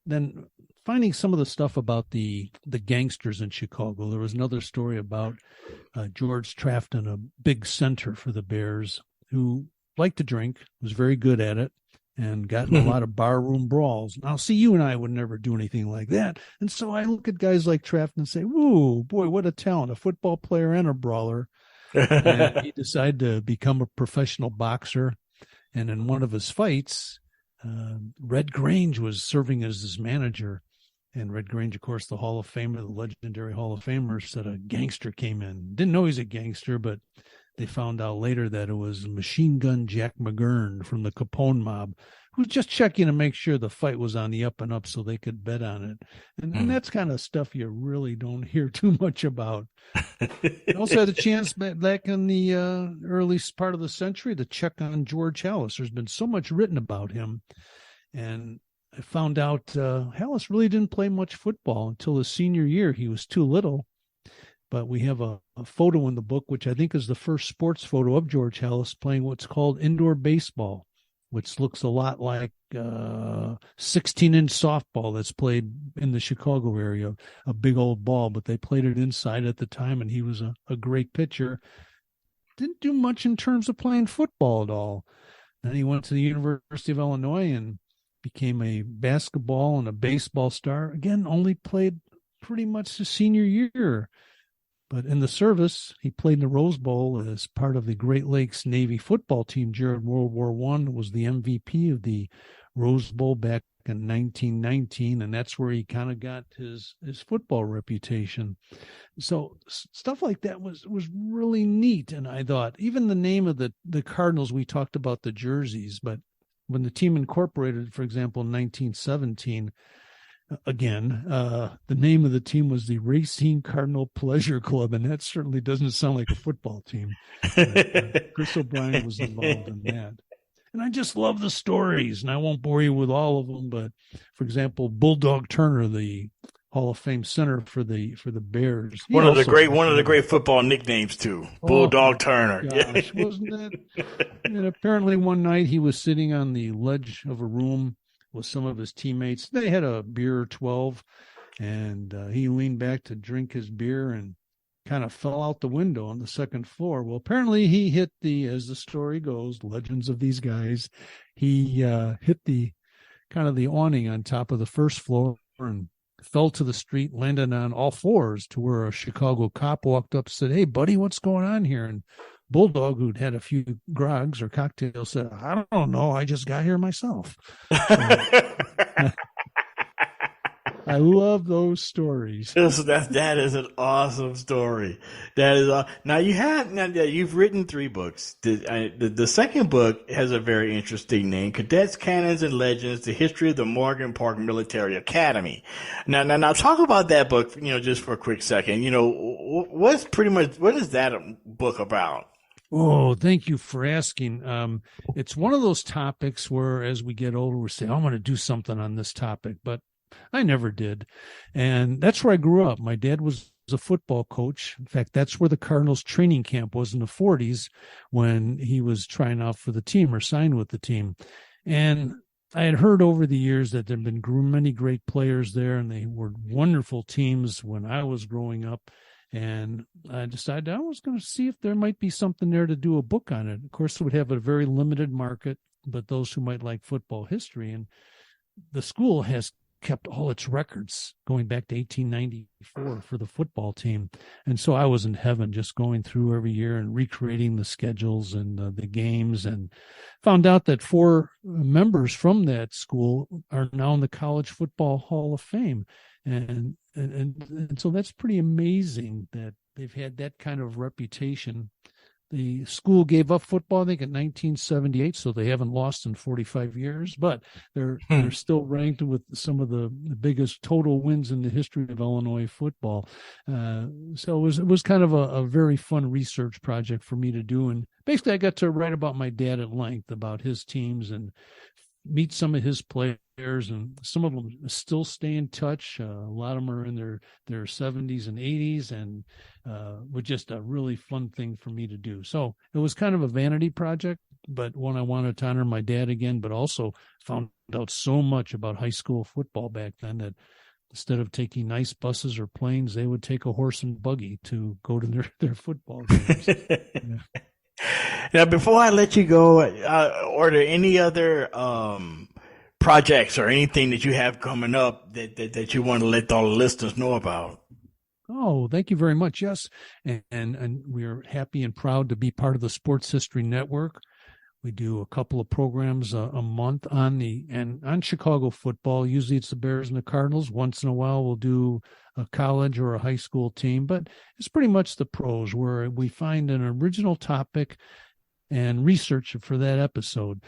Then finding some of the stuff about the gangsters in Chicago. There was another story about George Trafton, a big center for the Bears, who liked to drink, was very good at it, and got in a lot of barroom brawls. Now, see, you and I would never do anything like that. And so I look at guys like Trafton and say, whoa, boy, what a talent, a football player and a brawler. And he decided to become a professional boxer. And in one of his fights, Red Grange was serving as his manager. And Red Grange, of course, the Hall of Famer, the legendary Hall of Famer, said a gangster came in. Didn't know he's a gangster, but they found out later that it was Machine Gun Jack McGurn from the Capone mob, who was just checking to make sure the fight was on the up and up so they could bet on it. And that's kind of stuff you really don't hear too much about. I also had a chance back in the early part of the century to check on George Halas. There's been so much written about him. And I found out Halas really didn't play much football until his senior year. He was too little. But we have a photo in the book, which I think is the first sports photo of George Halas playing what's called indoor baseball, which looks a lot like 16-inch softball that's played in the Chicago area, a big old ball, but they played it inside at the time, and he was a great pitcher. Didn't do much in terms of playing football at all. Then he went to the University of Illinois and became a basketball and a baseball star. Again, only played pretty much his senior year. But in the service, he played in the Rose Bowl as part of the Great Lakes Navy football team during World War I, was the MVP of the Rose Bowl back in 1919, and that's where he kind of got his football reputation. So stuff like that was really neat, and I thought, even the name of the Cardinals, we talked about the jerseys, but when the team incorporated, for example, in 1917, again, the name of the team was the Racine Cardinal Pleasure Club, and that certainly doesn't sound like a football team. But, Chris O'Brien was involved in that. And I just love the stories, and I won't bore you with all of them, but for example, Bulldog Turner, the Hall of Fame center for the Bears. One of the great football nicknames too. Bulldog Turner. Gosh, wasn't it? And apparently one night he was sitting on the ledge of a room with some of his teammates. They had a beer or 12, and he leaned back to drink his beer and kind of fell out the window on the second floor. Well, apparently he hit as the story goes, legends of these guys, he hit the awning on top of the first floor and fell to the street, landed on all fours to where a Chicago cop walked up and said, "Hey, buddy, what's going on here?" And Bulldog, who'd had a few grogs or cocktails, said, "I don't know. I just got here myself." I love those stories. That is an awesome story. That is now you've written 3 books. The second book has a very interesting name: Cadets, Cannons, and Legends: The History of the Morgan Park Military Academy. Now talk about that book. Just for a quick second. What is that book about? Oh, thank you for asking. It's one of those topics where, as we get older, we say, "I'm going to do something on this topic," but I never did. And that's where I grew up. My dad was a football coach. In fact, that's where the Cardinals training camp was in the 40s when he was trying out for the team or signed with the team. And I had heard over the years that there had been many great players there, and they were wonderful teams when I was growing up. And I decided I was going to see if there might be something there to do a book on it. Of course, it would have a very limited market, but those who might like football history. And the school has kept all its records going back to 1894 for the football team. And so I was in heaven just going through every year and recreating the schedules and the games, and found out that 4 members from that school are now in the College Football Hall of Fame. And so that's pretty amazing that they've had that kind of reputation. The school gave up football, I think, in 1978, so they haven't lost in 45 years, but they're still ranked with some of the biggest total wins in the history of Illinois football. So it was kind of a very fun research project for me to do. And basically, I got to write about my dad at length, about his teams, and meet some of his players, and some of them still stay in touch. A lot of them are in their 70s and 80s, and was just a really fun thing for me to do. So it was kind of a vanity project, but one I wanted to honor my dad again, but also found out so much about high school football back then that instead of taking nice buses or planes, they would take a horse and buggy to go to their football games. Yeah. Now, before I let you go, are there any other projects or anything that you have coming up that you want to let all the listeners know about? Oh, thank you very much. Yes. And we're happy and proud to be part of the Sports History Network. We do a couple of programs a month on Chicago football. Usually it's the Bears and the Cardinals. Once in a while we'll do a college or a high school team, but it's pretty much the pros, where we find an original topic and research it for that episode.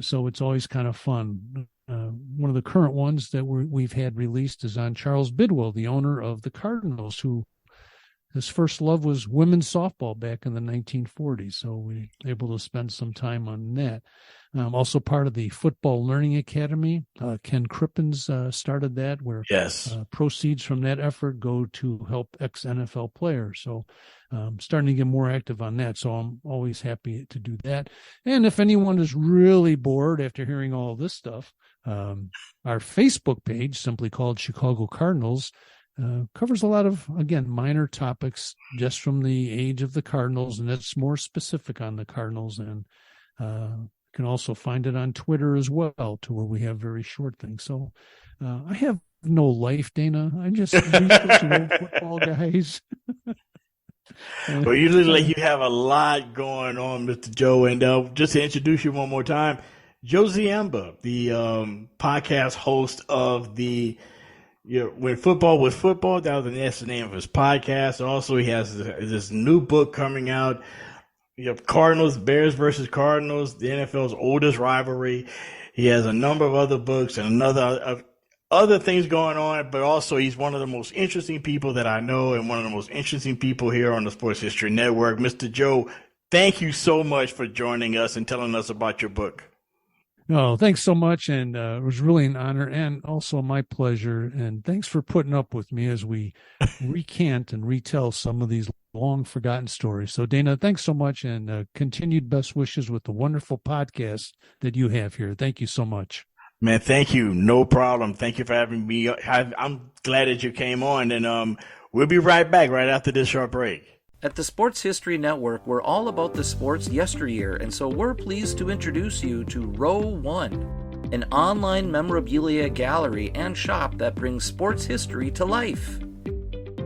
So it's always kind of fun. One of the current ones that we've had released is on Charles Bidwell, the owner of the Cardinals, who his first love was women's softball back in the 1940s. So we were able to spend some time on that. Also part of the Football Learning Academy. Ken Crippens started that, where proceeds from that effort go to help ex-NFL players. So starting to get more active on that. So I'm always happy to do that. And if anyone is really bored after hearing all this stuff, our Facebook page, simply called Chicago Cardinals, covers a lot of, again, minor topics just from the age of the Cardinals, and it's more specific on the Cardinals. And you can also find it on Twitter as well, to where we have very short things. So I have no life, Dana. I'm just researching old football guys. Well, you look like you have a lot going on, Mr. Joe. And just to introduce you one more time, Joe Ziemba, the podcast host of the When Football Was Football. That's the name of his podcast. Also, he has this new book coming out. You have Cardinals, Bears versus Cardinals, the NFL's oldest rivalry. He has a number of other books and other things going on, but also he's one of the most interesting people that I know and one of the most interesting people here on the Sports History Network. Mr. Joe, thank you so much for joining us and telling us about your book. No, thanks so much. And it was really an honor and also my pleasure. And thanks for putting up with me as we recant and retell some of these long forgotten stories. So Dana, thanks so much, and continued best wishes with the wonderful podcast that you have here. Thank you so much. Man, thank you. No problem. Thank you for having me. I'm glad that you came on, and we'll be right back right after this short break. At the Sports History Network, we're all about the sports yesteryear, and so we're pleased to introduce you to Row 1, an online memorabilia gallery and shop that brings sports history to life.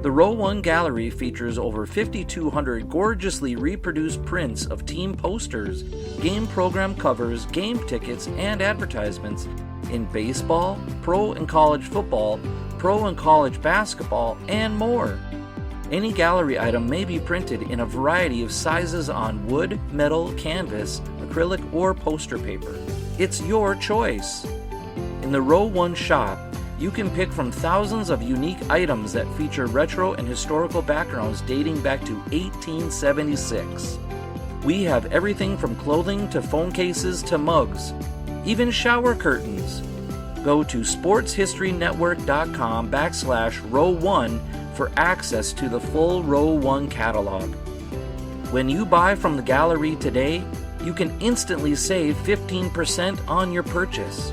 The Row 1 gallery features over 5,200 gorgeously reproduced prints of team posters, game program covers, game tickets, and advertisements in baseball, pro and college football, pro and college basketball, and more. Any gallery item may be printed in a variety of sizes on wood, metal, canvas, acrylic, or poster paper. It's your choice. In the Row 1 shop, you can pick from thousands of unique items that feature retro and historical backgrounds dating back to 1876. We have everything from clothing to phone cases to mugs, even shower curtains. Go to sportshistorynetwork.com/row1 for access to the full Row 1 catalog. When you buy from the gallery today, you can instantly save 15% on your purchase.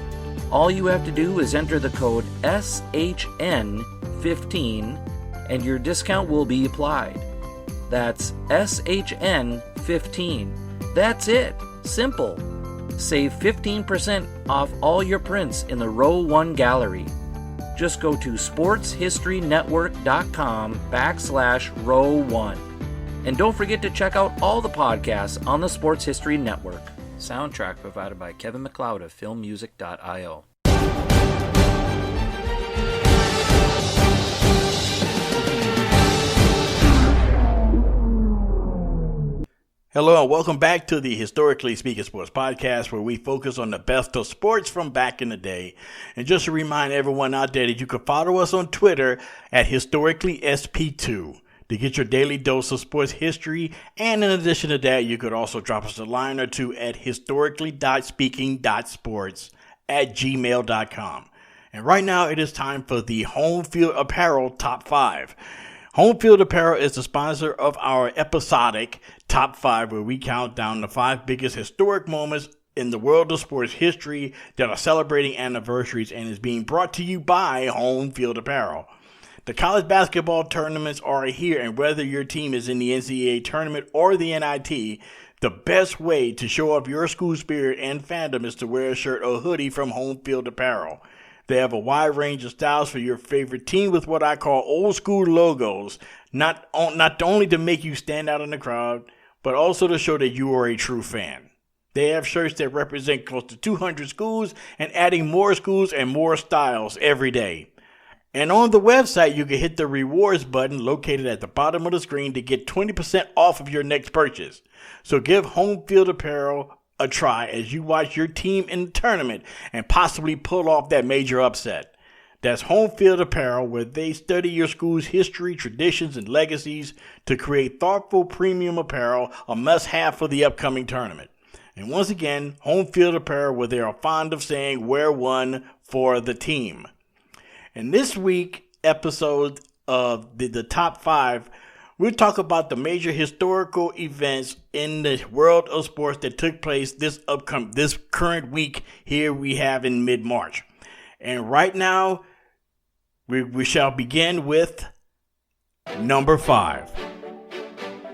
All you have to do is enter the code SHN15 and your discount will be applied. That's SHN15. That's it. Simple. Save 15% off all your prints in the Row 1 gallery. Just go to sportshistorynetwork.com/row1. And don't forget to check out all the podcasts on the Sports History Network. Soundtrack provided by Kevin MacLeod of filmmusic.io. Hello and welcome back to the Historically Speaking Sports Podcast, where we focus on the best of sports from back in the day. And just to remind everyone out there that you can follow us on Twitter at HistoricallySP2 to get your daily dose of sports history. And in addition to that, you could also drop us a line or two at historically.speaking.sports@gmail.com. And right now it is time for the Home Field Apparel Top 5. Home Field Apparel is the sponsor of our episodic Top 5, where we count down the 5 biggest historic moments in the world of sports history that are celebrating anniversaries, and is being brought to you by Home Field Apparel. The college basketball tournaments are here, and whether your team is in the NCAA tournament or the NIT, the best way to show off your school spirit and fandom is to wear a shirt or hoodie from Home Field Apparel. They have a wide range of styles for your favorite team with what I call old school logos, not only to make you stand out in the crowd, but also to show that you are a true fan. They have shirts that represent close to 200 schools and adding more schools and more styles every day. And on the website, you can hit the rewards button located at the bottom of the screen to get 20% off of your next purchase. So give Home Field Apparel a try as you watch your team in the tournament and possibly pull off that major upset. That's Home Field Apparel, where they study your school's history, traditions, and legacies to create thoughtful premium apparel, a must-have for the upcoming tournament. And once again, Home Field Apparel, where they are fond of saying, wear one for the team. In this week's episode of the Top 5, we'll talk about the major historical events in the world of sports that took place this current week here we have in mid-March. And right now, we shall begin with number 5.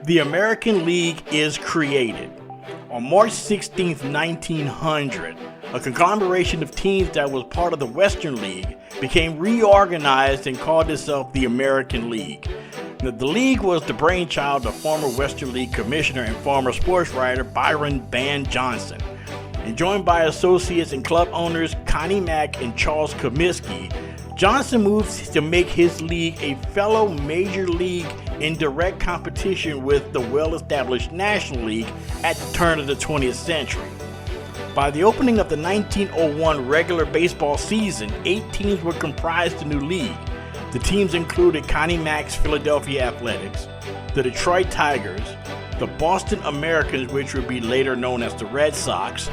The American League is created. On March 16th, 1900, a conglomeration of teams that was part of the Western League became reorganized and called itself the American League. The league was the brainchild of former Western League commissioner and former sports writer Byron Van Johnson. And joined by associates and club owners Connie Mack and Charles Comiskey, Johnson moved to make his league a fellow major league in direct competition with the well-established National League at the turn of the 20th century. By the opening of the 1901 regular baseball season, 8 teams were comprised the new league. The teams included Connie Mack's Philadelphia Athletics, the Detroit Tigers, the Boston Americans, which would be later known as the Red Sox,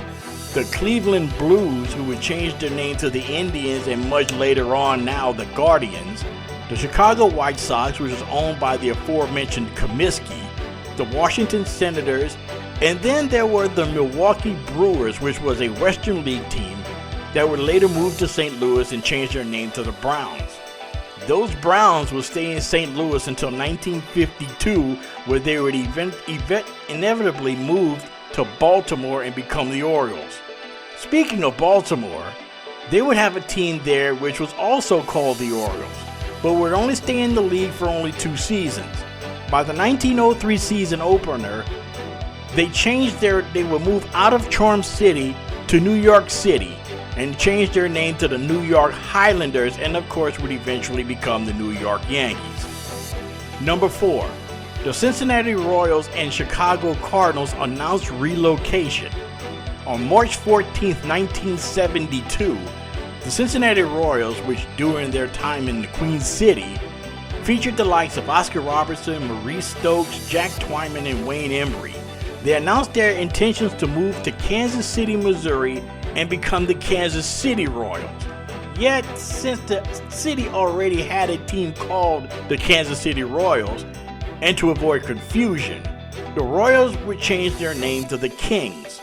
the Cleveland Blues, who would change their name to the Indians and much later on now the Guardians, the Chicago White Sox, which was owned by the aforementioned Comiskey, the Washington Senators, and then there were the Milwaukee Brewers, which was a Western League team that would later move to St. Louis and change their name to the Browns. Those Browns would stay in St. Louis until 1952, where they would inevitably move to Baltimore and become the Orioles. Speaking of Baltimore, they would have a team there which was also called the Orioles, but would only stay in the league for only 2 seasons. By the 1903 season opener, they would move out of Charm City to New York City and change their name to the New York Highlanders, and of course would eventually become the New York Yankees. Number 4. The Cincinnati Royals and Chicago Cardinals announced relocation. On March 14, 1972, the Cincinnati Royals, which during their time in the Queen City, featured the likes of Oscar Robertson, Maurice Stokes, Jack Twyman, and Wayne Embry. They announced their intentions to move to Kansas City, Missouri, and become the Kansas City Royals. Yet, since the city already had a team called the Kansas City Royals, and to avoid confusion, the Royals would change their name to the Kings.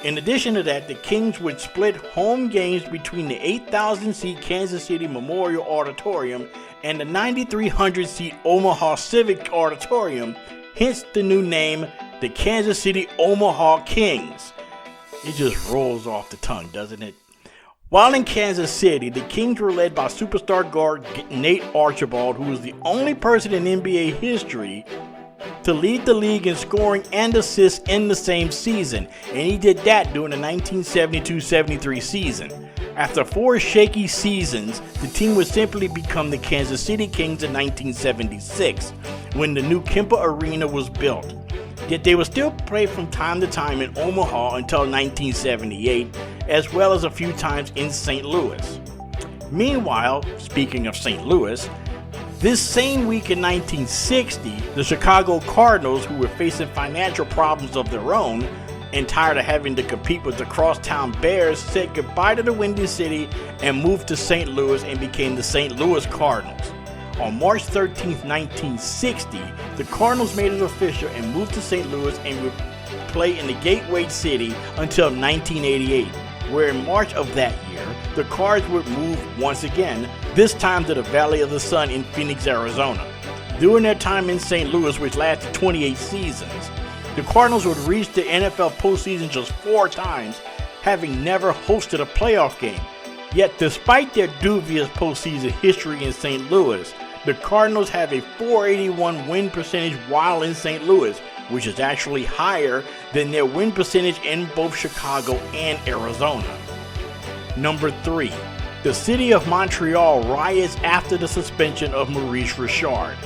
In addition to that, the Kings would split home games between the 8,000-seat Kansas City Memorial Auditorium and the 9,300-seat Omaha Civic Auditorium, hence the new name, the Kansas City Omaha Kings. It just rolls off the tongue, doesn't it? While in Kansas City, the Kings were led by superstar guard Nate Archibald, who was the only person in NBA history to lead the league in scoring and assists in the same season, and he did that during the 1972-73 season. After 4 shaky seasons, the team would simply become the Kansas City Kings in 1976, when the new Kemper Arena was built. Yet they would still play from time to time in Omaha until 1978, as well as a few times in St. Louis. Meanwhile, speaking of St. Louis, this same week in 1960, the Chicago Cardinals, who were facing financial problems of their own and tired of having to compete with the crosstown Bears, said goodbye to the Windy City and moved to St. Louis and became the St. Louis Cardinals. On March 13, 1960, the Cardinals made it official and moved to St. Louis and would play in the Gateway City until 1988, where in March of that year, the Cards would move once again, this time to the Valley of the Sun in Phoenix, Arizona. During their time in St. Louis, which lasted 28 seasons, the Cardinals would reach the NFL postseason just 4 times, having never hosted a playoff game. Yet despite their dubious postseason history in St. Louis, the Cardinals have a .481 win percentage while in St. Louis, which is actually higher than their win percentage in both Chicago and Arizona. Number 3. The city of Montreal riots after the suspension of Maurice Richard.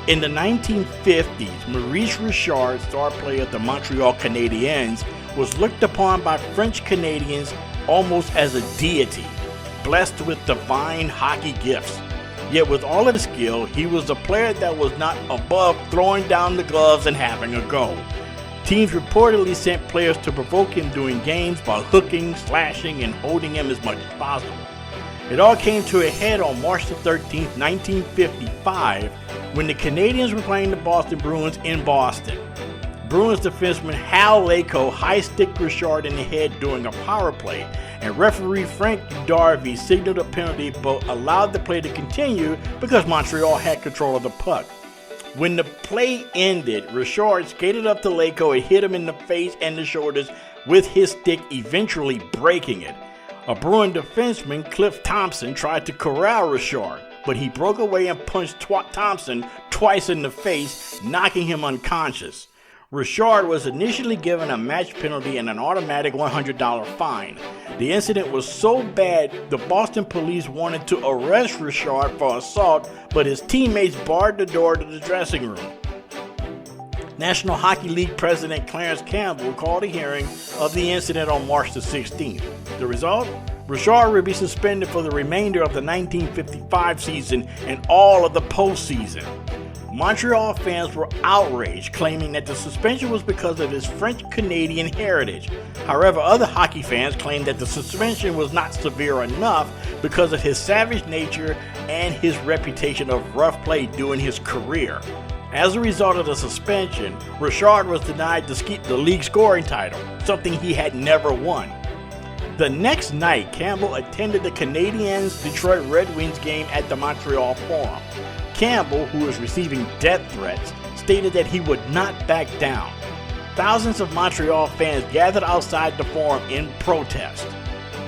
In the 1950s, Maurice Richard, star player of the Montreal Canadiens, was looked upon by French Canadians almost as a deity, blessed with divine hockey gifts. Yet with all of the skill, he was a player that was not above throwing down the gloves and having a go. Teams reportedly sent players to provoke him during games by hooking, slashing, and holding him as much as possible. It all came to a head on March 13, 1955, when the Canadiens were playing the Boston Bruins in Boston. Bruins defenseman Hal Lako high-sticked Richard in the head during a power play, and referee Frank Darby signaled a penalty but allowed the play to continue because Montreal had control of the puck. When the play ended, Richard skated up to Lako and hit him in the face and the shoulders with his stick, eventually breaking it. A Bruin defenseman, Cliff Thompson, tried to corral Richard, but he broke away and punched Thompson twice in the face, knocking him unconscious. Richard was initially given a match penalty and an automatic $100 fine. The incident was so bad, the Boston police wanted to arrest Richard for assault, but his teammates barred the door to the dressing room. National Hockey League President Clarence Campbell called a hearing of the incident on March the 16th. The result? Richard would be suspended for the remainder of the 1955 season and all of the postseason. Montreal fans were outraged, claiming that the suspension was because of his French-Canadian heritage. However, other hockey fans claimed that the suspension was not severe enough because of his savage nature and his reputation of rough play during his career. As a result of the suspension, Richard was denied the league scoring title, something he had never won. The next night, Campbell attended the Canadiens-Detroit Red Wings game at the Montreal Forum. Campbell, who was receiving death threats, stated that he would not back down. Thousands of Montreal fans gathered outside the Forum in protest.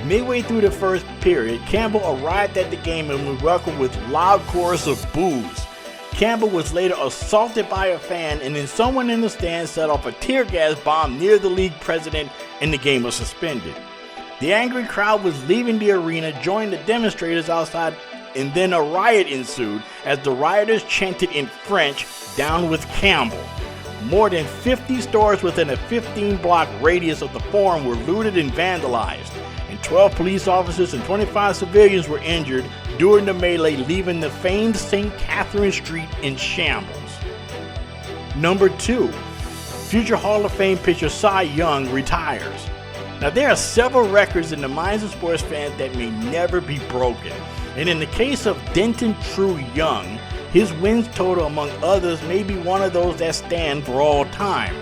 Midway through the first period, Campbell arrived at the game and was welcomed with loud chorus of boos. Campbell was later assaulted by a fan, and then someone in the stands set off a tear gas bomb near the league president, and the game was suspended. The angry crowd was leaving the arena, joined the demonstrators outside, and then a riot ensued as the rioters chanted in French, "Down with Campbell." More than 50 stores within a 15-block radius of the Forum were looted and vandalized, and 12 police officers and 25 civilians were injured during the melee, leaving the famed St. Catherine Street in shambles. Number 2. Future Hall of Fame pitcher Cy Young retires. Now, there are several records in the minds of sports fans that may never be broken. And in the case of Denton True Young, his wins total, among others, may be one of those that stand for all time.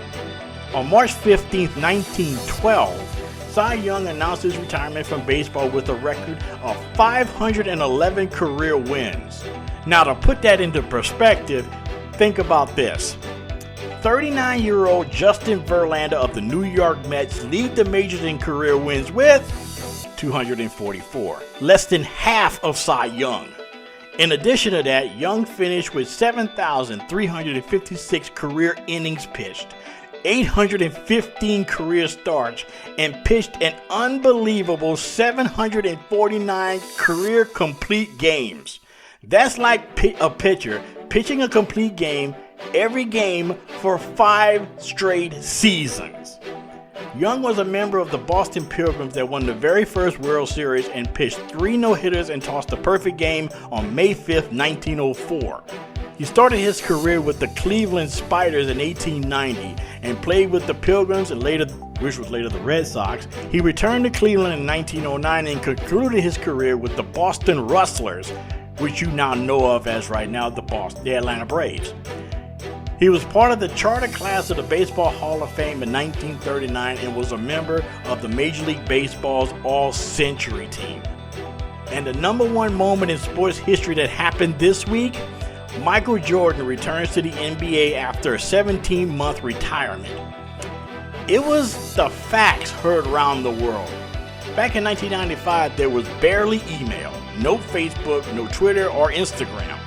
On March 15, 1912, Cy Young announced his retirement from baseball with a record of 511 career wins. Now, to put that into perspective, think about this. 39-year-old Justin Verlander of the New York Mets lead the majors in career wins with 244, less than half of Cy Young. In addition to that, Young finished with 7,356 career innings pitched, 815 career starts, and pitched an unbelievable 749 career complete games. That's like a pitcher pitching a complete game every game for 5 straight seasons. Young was a member of the Boston Pilgrims that won the very first World Series and pitched 3 no-hitters and tossed a perfect game on May 5th, 1904. He started his career with the Cleveland Spiders in 1890 and played with the Pilgrims, and which was later the Red Sox. He returned to Cleveland in 1909 and concluded his career with the Boston Rustlers, which you now know of as right now the Atlanta Braves. He was part of the charter class of the Baseball Hall of Fame in 1939 and was a member of the Major League Baseball's All-Century team. And the number one moment in sports history that happened this week, Michael Jordan returns to the NBA after a 17-month retirement. It was the facts heard around the world. Back in 1995, there was barely email, no Facebook, no Twitter or Instagram.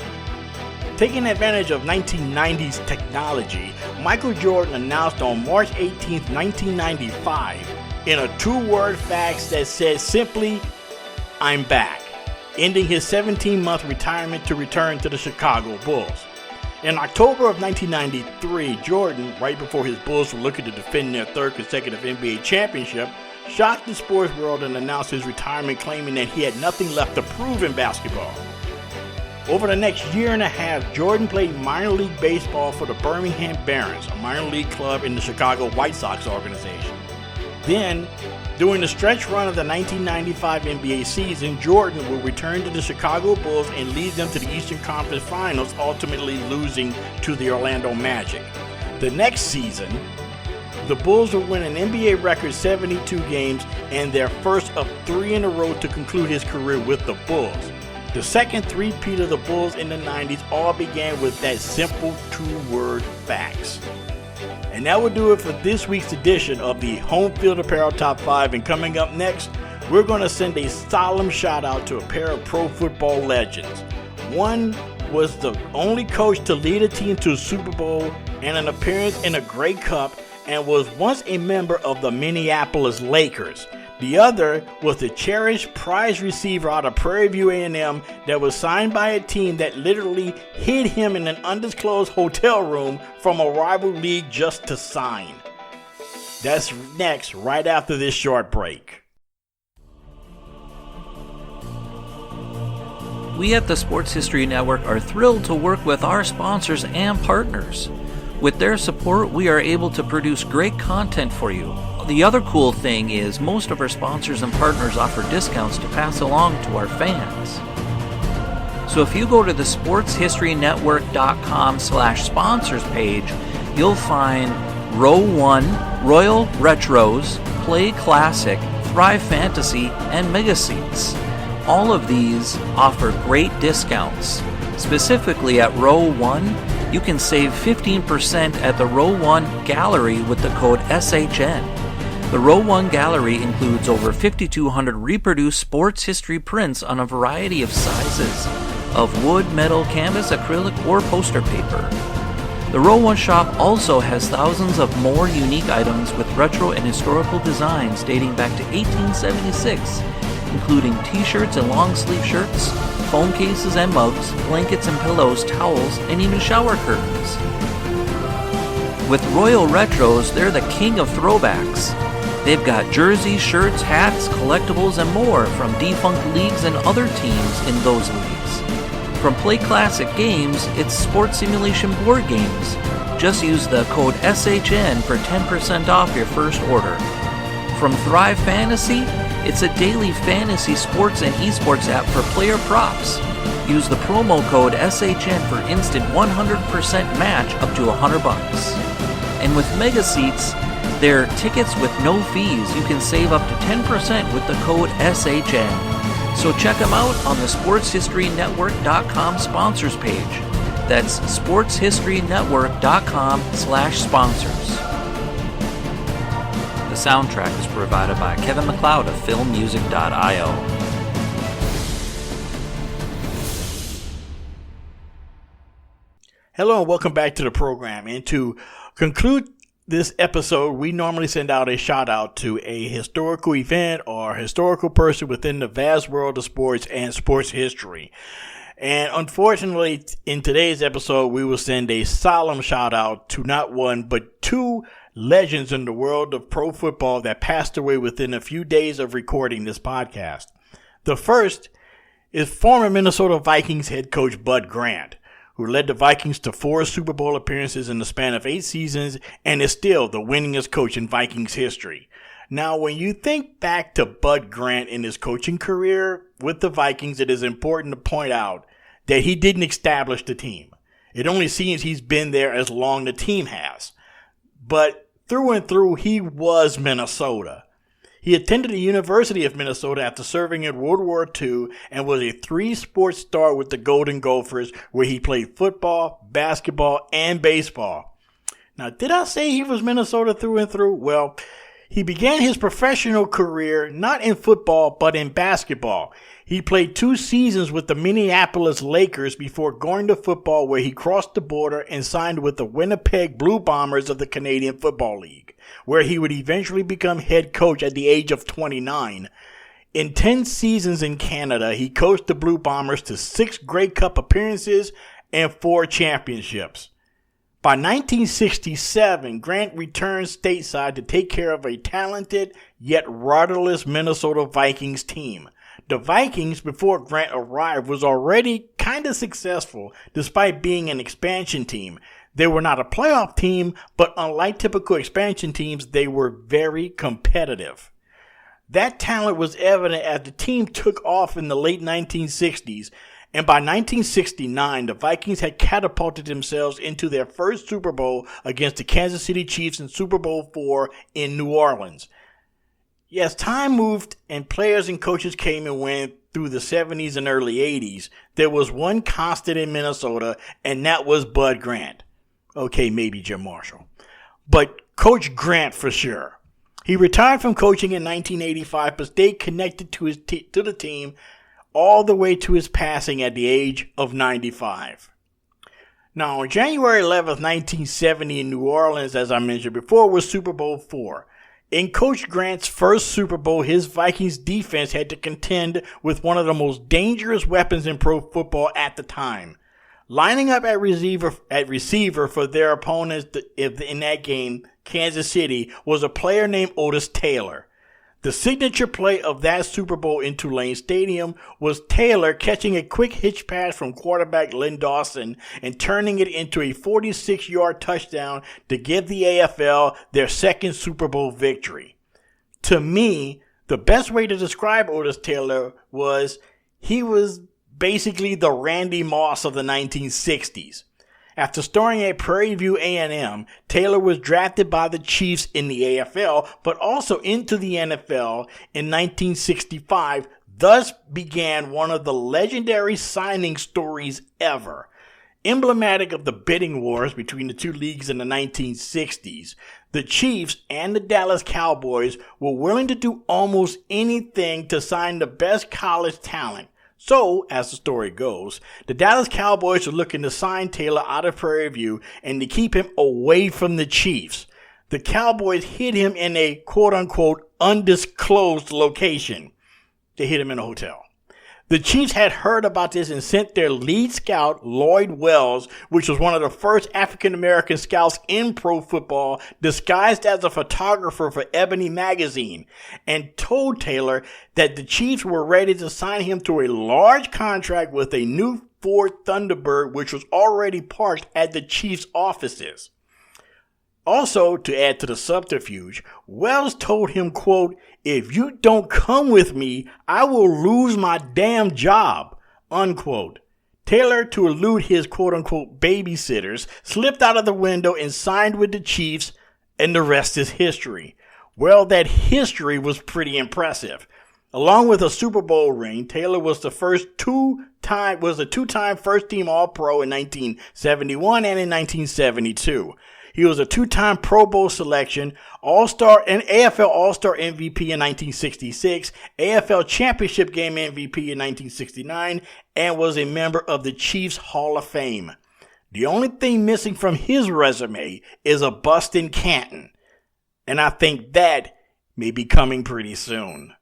Taking advantage of 1990's technology, Michael Jordan announced on March 18, 1995, in a 2-word fax that said simply, "I'm back," ending his 17-month retirement to return to the Chicago Bulls. In October of 1993, Jordan, right before his Bulls were looking to defend their 3rd consecutive NBA championship, shocked the sports world and announced his retirement, claiming that he had nothing left to prove in basketball. Over the next year and a half, Jordan played minor league baseball for the Birmingham Barons, a minor league club in the Chicago White Sox organization. Then, during the stretch run of the 1995 NBA season, Jordan would return to the Chicago Bulls and lead them to the Eastern Conference Finals, ultimately losing to the Orlando Magic. The next season, the Bulls would win an NBA record 72 games and their first of 3 in a row to conclude his career with the Bulls. The second three-peat of the Bulls in the 90s all began with that simple 2-word fax. And that will do it for this week's edition of the Home Field Apparel Top 5. And coming up next, we're going to send a solemn shout-out to a pair of pro football legends. One was the only coach to lead a team to a Super Bowl and an appearance in a Grey Cup, and was once a member of the Minneapolis Lakers. The other was the cherished prize receiver out of Prairie View A&M that was signed by a team that literally hid him in an undisclosed hotel room from a rival league just to sign. That's next, right after this short break. We at the Sports History Network are thrilled to work with our sponsors and partners. With their support, we are able to produce great content for you. The other cool thing is most of our sponsors and partners offer discounts to pass along to our fans. So if you go to the sportshistorynetwork.com/sponsors page, you'll find Row 1, Royal Retros, Play Classic, Thrive Fantasy, and Mega Seats. All of these offer great discounts. Specifically at Row 1, you can save 15% at the Row 1 Gallery with the code SHN. The Row 1 Gallery includes over 5,200 reproduced sports history prints on a variety of sizes of wood, metal, canvas, acrylic, or poster paper. The Row 1 shop also has thousands of more unique items with retro and historical designs dating back to 1876, including t-shirts and long-sleeve shirts, phone cases and mugs, blankets and pillows, towels, and even shower curtains. With Royal Retros, they're the king of throwbacks. They've got jerseys, shirts, hats, collectibles, and more from defunct leagues and other teams in those leagues. From Play Classic Games, it's sports simulation board games. Just use the code SHN for 10% off your first order. From Thrive Fantasy, it's a daily fantasy sports and esports app for player props. Use the promo code SHN for instant 100% match up to $100. And with Mega Seats, they're tickets with no fees. You can save up to 10% with the code SHN. So check them out on the sportshistorynetwork.com sponsors page. That's sportshistorynetwork.com/sponsors. The soundtrack is provided by Kevin MacLeod of filmmusic.io. Hello and welcome back to the program. And to conclude this episode, we normally send out a shout out to a historical event or historical person within the vast world of sports and sports history. And unfortunately, in today's episode, we will send a solemn shout out to not one, but two legends in the world of pro football that passed away within a few days of recording this podcast. The first is former Minnesota Vikings head coach Bud Grant, who led the Vikings to 4 Super Bowl appearances in the span of 8 seasons and is still the winningest coach in Vikings history. Now, when you think back to Bud Grant in his coaching career with the Vikings, it is important to point out that he didn't establish the team. It only seems he's been there as long the team has. But through and through, he was Minnesota. He attended the University of Minnesota after serving in World War II and was a 3-sport star with the Golden Gophers, where he played football, basketball, and baseball. Now, did I say he was Minnesota through and through? Well, he began his professional career not in football, but in basketball. He played 2 seasons with the Minneapolis Lakers before going to football, where he crossed the border and signed with the Winnipeg Blue Bombers of the Canadian Football League, where he would eventually become head coach at the age of 29. In 10 seasons in Canada, he coached the Blue Bombers to 6 Grey Cup appearances and 4 championships. By 1967, Grant returned stateside to take care of a talented yet rudderless Minnesota Vikings team. The Vikings, before Grant arrived, was already kind of successful despite being an expansion team. They were not a playoff team, but unlike typical expansion teams, they were very competitive. That talent was evident as the team took off in the late 1960s, and by 1969, the Vikings had catapulted themselves into their first Super Bowl against the Kansas City Chiefs in Super Bowl IV in New Orleans. Yes, time moved and players and coaches came and went through the 70s and early 80s. There was one constant in Minnesota, and that was Bud Grant. Okay, maybe Jim Marshall. But Coach Grant for sure. He retired from coaching in 1985, but stayed connected to the team all the way to his passing at the age of 95. Now, on January 11th, 1970 in New Orleans, as I mentioned before, was Super Bowl IV. In Coach Grant's first Super Bowl, his Vikings defense had to contend with one of the most dangerous weapons in pro football at the time. Lining up at receiver for their opponents in that game, Kansas City, was a player named Otis Taylor. The signature play of that Super Bowl in Tulane Stadium was Taylor catching a quick hitch pass from quarterback Len Dawson and turning it into a 46-yard touchdown to give the AFL their second Super Bowl victory. To me, the best way to describe Otis Taylor was he was basically the Randy Moss of the 1960s. After starring at Prairie View A&M, Taylor was drafted by the Chiefs in the AFL, but also into the NFL in 1965, thus began one of the legendary signing stories ever. Emblematic of the bidding wars between the two leagues in the 1960s, the Chiefs and the Dallas Cowboys were willing to do almost anything to sign the best college talent. So, as the story goes, the Dallas Cowboys are looking to sign Taylor out of Prairie View and to keep him away from the Chiefs. The Cowboys hid him in a quote-unquote undisclosed location. They hid him in a hotel. The Chiefs had heard about this and sent their lead scout, Lloyd Wells, which was one of the first African-American scouts in pro football, disguised as a photographer for Ebony magazine, and told Taylor that the Chiefs were ready to sign him to a large contract with a new Ford Thunderbird, which was already parked at the Chiefs' offices. Also, to add to the subterfuge, Wells told him, quote, "If you don't come with me, I will lose my damn job," unquote. Taylor, to elude his quote-unquote babysitters, slipped out of the window and signed with the Chiefs, and the rest is history. Well, that history was pretty impressive. Along with a Super Bowl ring, Taylor was the two-time first-team All-Pro in 1971 and in 1972. He was a two-time Pro Bowl selection, All-Star and AFL All-Star MVP in 1966, AFL Championship Game MVP in 1969, and was a member of the Chiefs Hall of Fame. The only thing missing from his resume is a bust in Canton, and I think that may be coming pretty soon.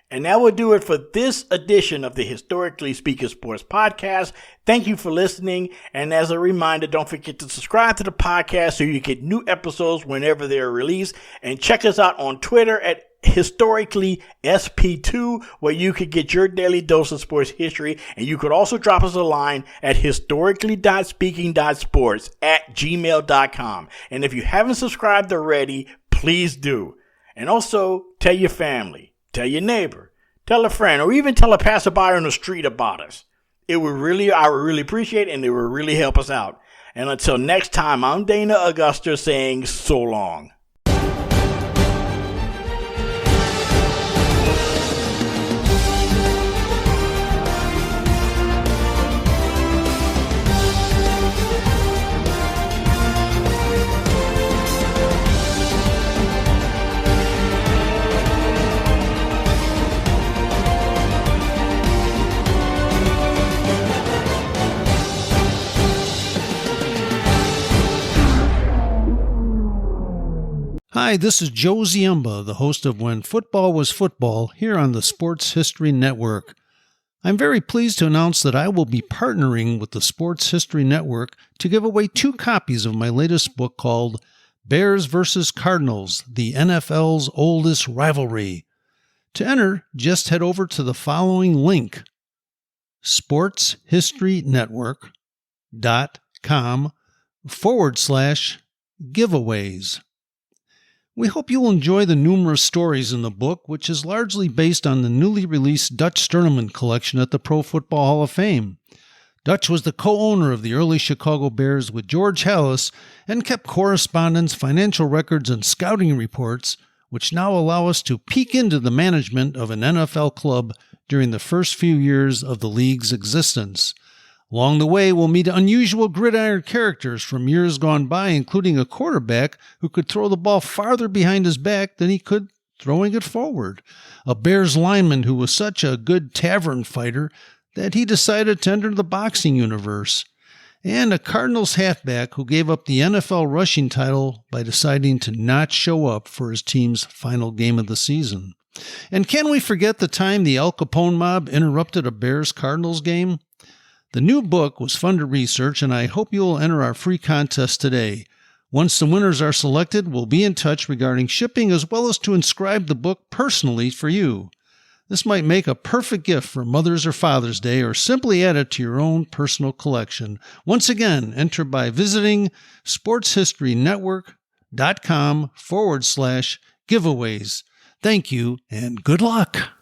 And that will do it for this edition of the Historically Speaking Sports Podcast. Thank you for listening. And as a reminder, don't forget to subscribe to the podcast so you get new episodes whenever they're released. And check us out on Twitter at HistoricallySP2, where you could get your daily dose of sports history. And you could also drop us a line at historically.speaking.sports@gmail.com. And if you haven't subscribed already, please do. And also tell your family. Tell your neighbor, tell a friend, or even tell a passerby on the street about us. I would really appreciate it, and it would really help us out. And until next time, I'm Dana Augusta saying so long. Hi, this is Joe Ziemba, the host of When Football Was Football, here on the Sports History Network. I'm very pleased to announce that I will be partnering with the Sports History Network to give away 2 copies of my latest book called Bears vs. Cardinals, the NFL's Oldest Rivalry. To enter, just head over to the following link, sportshistorynetwork.com/giveaways. We hope you'll enjoy the numerous stories in the book, which is largely based on the newly released Dutch Tournament collection at the Pro Football Hall of Fame. Dutch was the co-owner of the early Chicago Bears with George Halas and kept correspondence, financial records, and scouting reports, which now allow us to peek into the management of an NFL club during the first few years of the league's existence. Along the way, we'll meet unusual gridiron characters from years gone by, including a quarterback who could throw the ball farther behind his back than he could throwing it forward, a Bears lineman who was such a good tavern fighter that he decided to enter the boxing universe, and a Cardinals halfback who gave up the NFL rushing title by deciding to not show up for his team's final game of the season. And can we forget the time the Al Capone mob interrupted a Bears-Cardinals game? The new book was fun to research, and I hope you will enter our free contest today. Once the winners are selected, we'll be in touch regarding shipping as well as to inscribe the book personally for you. This might make a perfect gift for Mother's or Father's Day, or simply add it to your own personal collection. Once again, enter by visiting sportshistorynetwork.com/giveaways. Thank you and good luck.